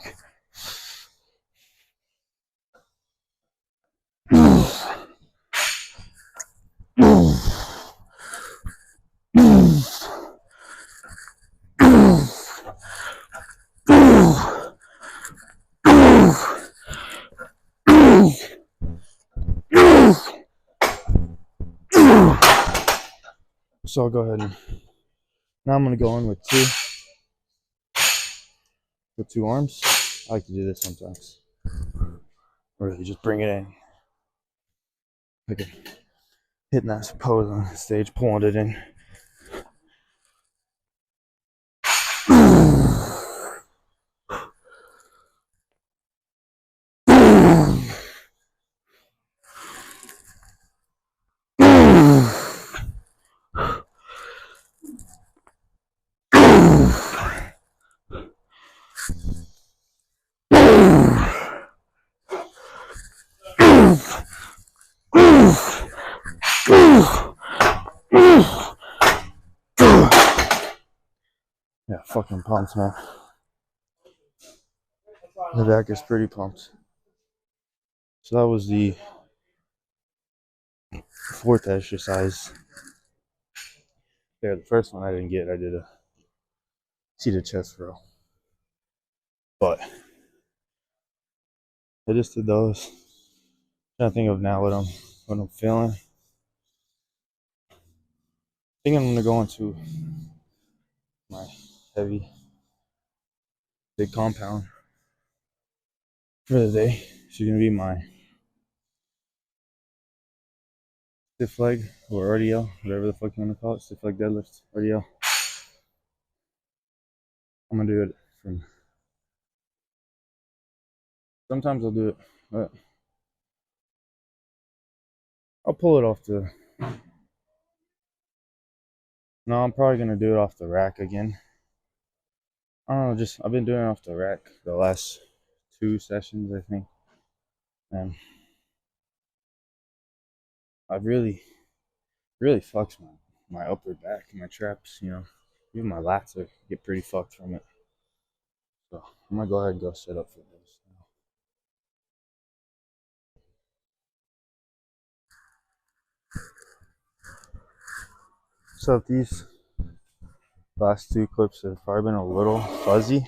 S1: So I'll go ahead and now I'm gonna go in with two arms. I like to do this sometimes. Really just bring it in. Like hitting that pose on the stage, pulling it in. Yeah, fucking pumped, man. The back is pretty pumped. So that was the fourth exercise. Yeah, the first one I didn't get. I did a seated chest row. But I just did those. Trying to think of now what I'm feeling. I think I'm gonna go into my heavy big compound for the day. It's gonna be my stiff leg or RDL, whatever the fuck you wanna call it, stiff leg deadlift, RDL. I'm gonna do it from. Sometimes I'll do it, but I'll pull it off No, I'm probably gonna do it off the rack again. I don't know, just I've been doing it off the rack the last 2 sessions, I think, and I've really fucks my upper back, my traps. Even my lats get pretty fucked from it. So I'm gonna go ahead and go set up for this. So if these last 2 clips have probably been a little fuzzy,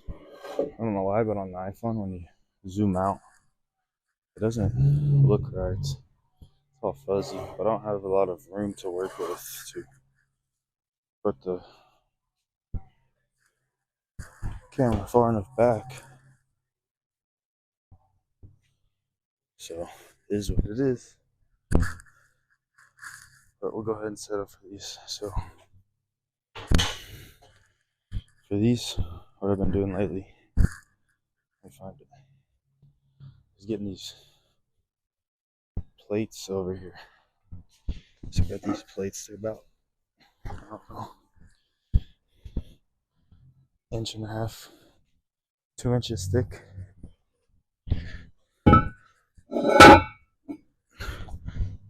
S1: I don't know why, but on the iPhone when you zoom out, it doesn't look right. It's all fuzzy, but I don't have a lot of room to work with to put the camera far enough back. So it is what it is. But we'll go ahead and set up for these. So for these, what I've been doing lately, I find it, is getting these plates over here. So I got these plates, they're about, I don't know, 1.5 inches, 2 inches thick.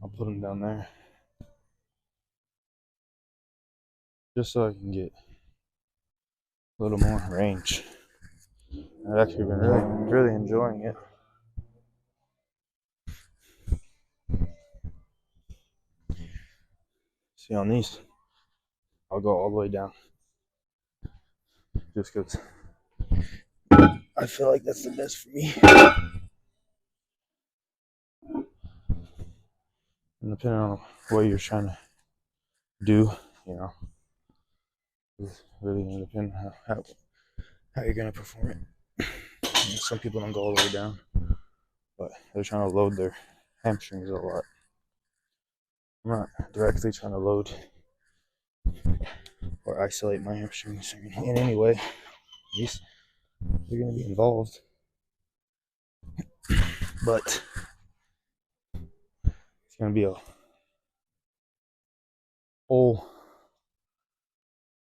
S1: I'll put them down there just so I can get a little more range. I've actually been really enjoying it. See, on these, I'll go all the way down just because I feel like that's the best for me. And depending on what you're trying to do, it's really going to depend on how you're going to perform it. Some people don't go all the way down, but they're trying to load their hamstrings a lot. I'm not directly trying to load or isolate my hamstrings in any way. At least they're going to be involved. But it's going to be a whole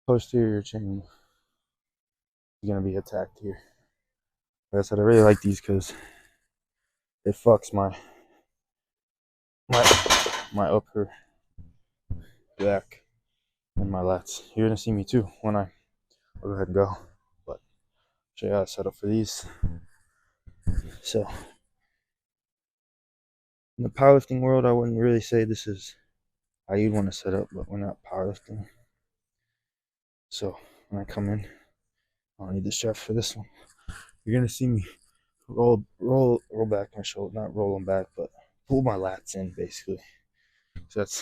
S1: posterior chain is going to be attacked here. Like I said, I really like these because it fucks my upper back and my lats. You're gonna see me too when I'll go ahead and go. But show you how to set up for these. So in the powerlifting world, I wouldn't really say this is how you'd want to set up, but we're not powerlifting. So when I come in, I don't need the straps for this one. You're gonna see me roll back my shoulder, not roll them back, but pull my lats in basically. So that's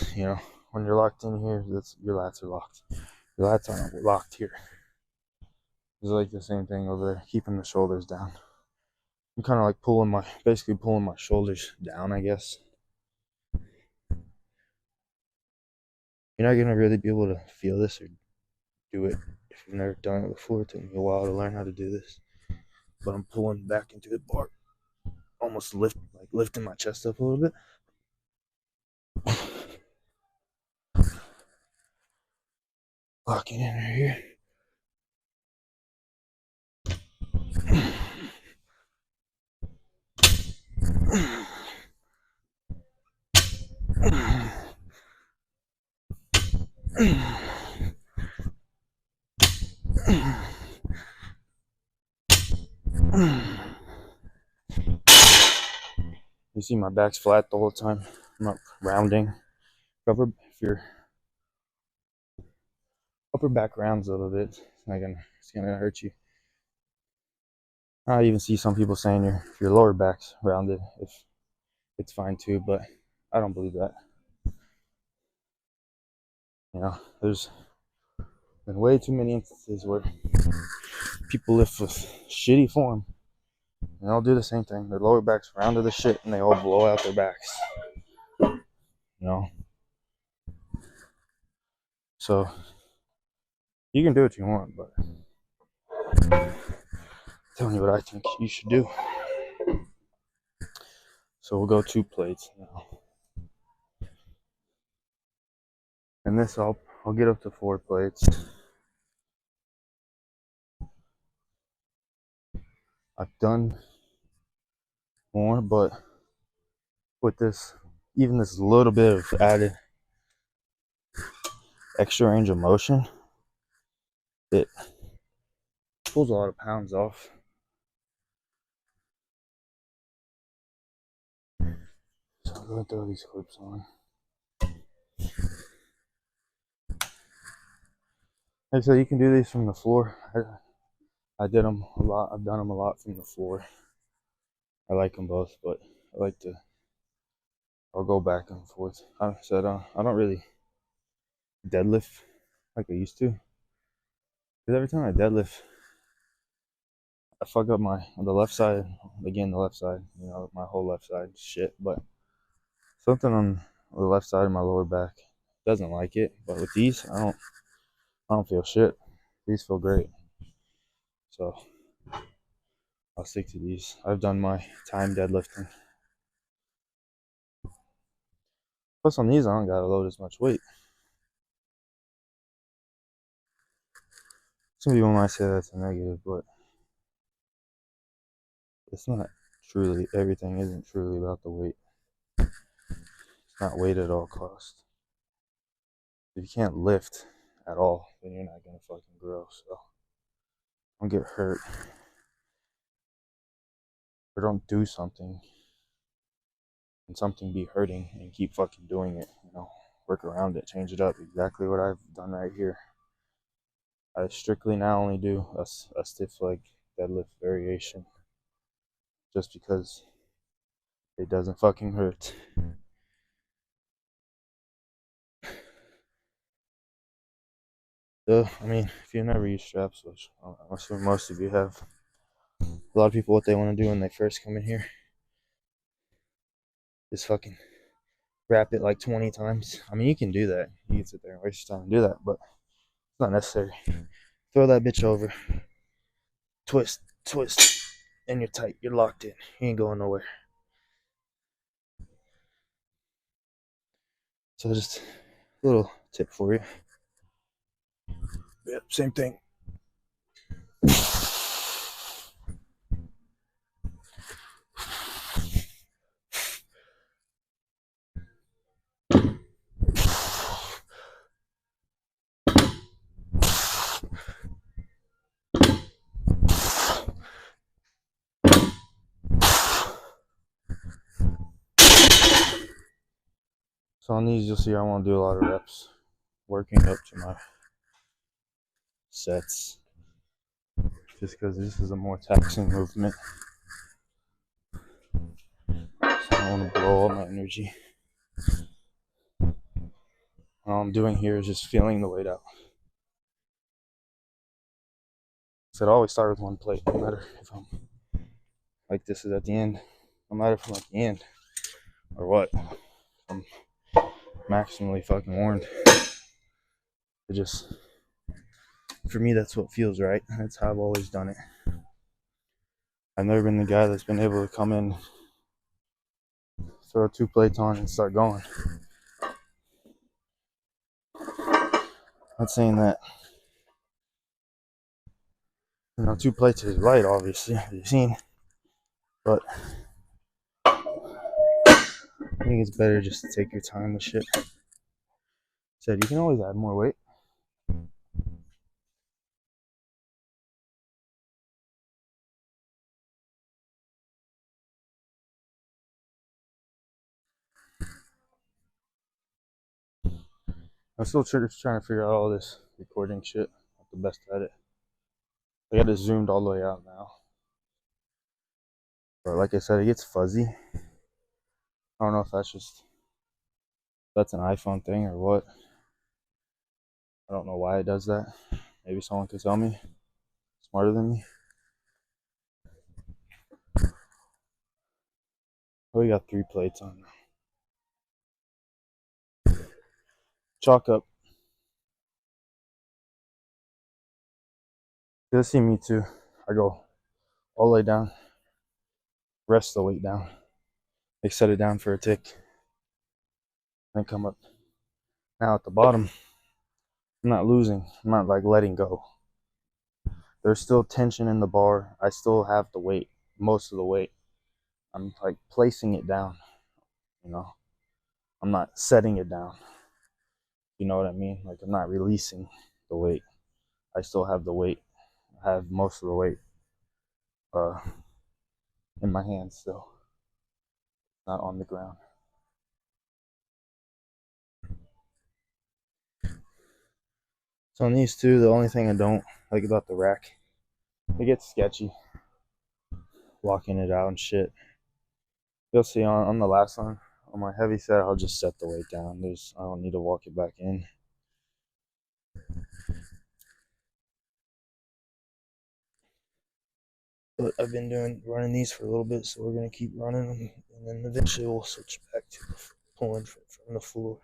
S1: when you're locked in here, that's your lats are locked. Your lats aren't locked here. It's like the same thing over there, keeping the shoulders down. I'm kind of like basically pulling my shoulders down, I guess. You're not gonna really be able to feel this or do it if you've never done it before. It took me a while to learn how to do this, but I'm pulling back into the bar, almost lifting my chest up a little bit. Locking in right here. You see my back's flat the whole time. I'm not rounding. If your upper back rounds a little bit, it's gonna hurt you. I even see some people saying if your lower back's rounded, if it's fine too, but I don't believe that. There's been way too many instances where people lift with shitty form and they'll do the same thing. Their lower back's rounded to shit and they all blow out their backs. So you can do what you want, but I'm telling you what I think you should do. So we'll go 2 plates now. And this I'll I'll get up to 4 plates. I've done more, but with this, even this little bit of added extra range of motion, it pulls a lot of pounds off. So I'm going to throw these clips on. Like I said, you can do these from the floor. I did them a lot. I've done them a lot from the floor. I like them both, but I like to. I'll go back and forth. I don't really deadlift like I used to. Because every time I deadlift, I fuck up the left side. Again, the left side. You know, my whole left side shit. But something on the left side of my lower back doesn't like it. But with these, I don't feel shit. These feel great. So I'll stick to these. I've done my time deadlifting. Plus on these, I don't gotta load as much weight. Some people might say that's a negative, but it's not truly. Everything isn't truly about the weight. It's not weight at all cost. If you can't lift at all, then you're not gonna fucking grow. So don't get hurt or don't do something and something be hurting and keep fucking doing it. You know, work around it, change it up. Exactly what I've done right here. I strictly now only do a stiff leg deadlift variation just because it doesn't fucking hurt. I mean, if you never use straps, which I'm assuming most of you have, a lot of people, what they want to do when they first come in here is fucking wrap it like 20 times. I mean, you can do that. You can sit there and waste your time and do that, but it's not necessary. Throw that bitch over, twist, and you're tight. You're locked in. You ain't going nowhere. So just a little tip for you. Yep, same thing. So on these, you'll see I want to do a lot of reps, working up to my sets, just because this is a more taxing movement. So I don't want to blow all my energy. All I'm doing here is just feeling the weight out. So I always start with one plate, no matter if I'm like this is at the end, no matter if I'm at the end or what. I'm maximally fucking worn. It just, for me, that's what feels right. That's how I've always done it. I've never been the guy that's been able to come in, throw 2 plates on, and start going. Not saying that, 2 plates is light, obviously, as you've seen, but I think it's better just to take your time with shit. Said you can always add more weight. I'm still trying to figure out all this recording shit. Not the best at it. I got it zoomed all the way out now. But like I said, it gets fuzzy. I don't know if that's an iPhone thing or what. I don't know why it does that. Maybe someone could tell me, smarter than me. Oh, we got 3 plates on now. Chalk up. You'll see me too. I go all the way down, rest the weight down, like set it down for a tick, then come up. Now at the bottom, I'm not losing. I'm not like letting go. There's still tension in the bar. I still have the weight, most of the weight. I'm like placing it down, you know. I'm not setting it down. You know what I mean? Like I'm not releasing the weight. I still have the weight. I have most of the weight uh in my hands still, not on the ground. So on these two, the only thing I don't like about the rack, it gets sketchy walking it out and shit. You'll see on the last one, on my heavy set, I'll just set the weight down. I don't need to walk it back in. But I've been running these for a little bit, so we're gonna keep running them, and then eventually we'll switch back to pulling from the floor.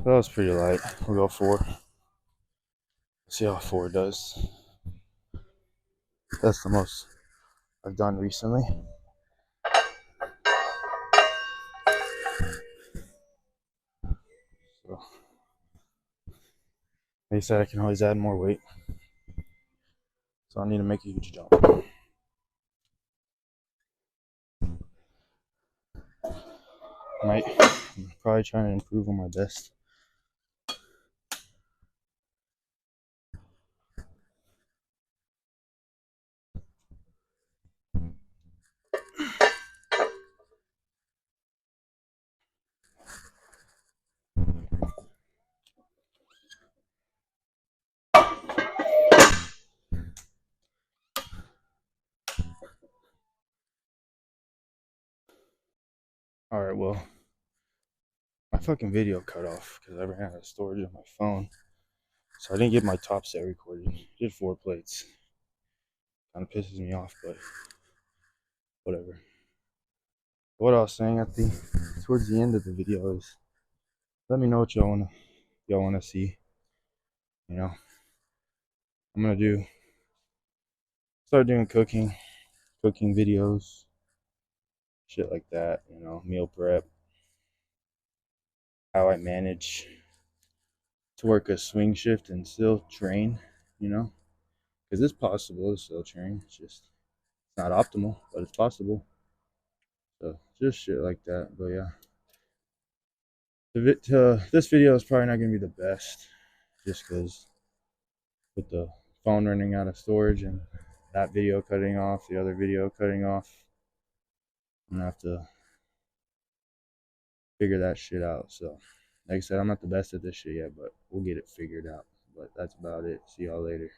S1: So that was pretty light. We'll go 4. See how 4 does. That's the most I've done recently. So, like I said, I can always add more weight. So I need to make a huge jump. I'm probably trying to improve on my best. Alright, well, my fucking video cut off because I ran out of storage on my phone. So I didn't get my top set recorded. Did 4 plates. Kind of pisses me off, but whatever. What I was saying towards the end of the video is, let me know what y'all wanna see. You know, I'm gonna start doing cooking videos, shit like that. You know, meal prep, how I manage to work a swing shift and still train. You know, because it's possible to still train. It's not optimal, but it's possible. So just shit like that. But yeah, this video is probably not gonna be the best, just because with the phone running out of storage and that video cutting off, the other video cutting off, I'm gonna have to figure that shit out. So, like I said, I'm not the best at this shit yet, but we'll get it figured out. But that's about it. See y'all later.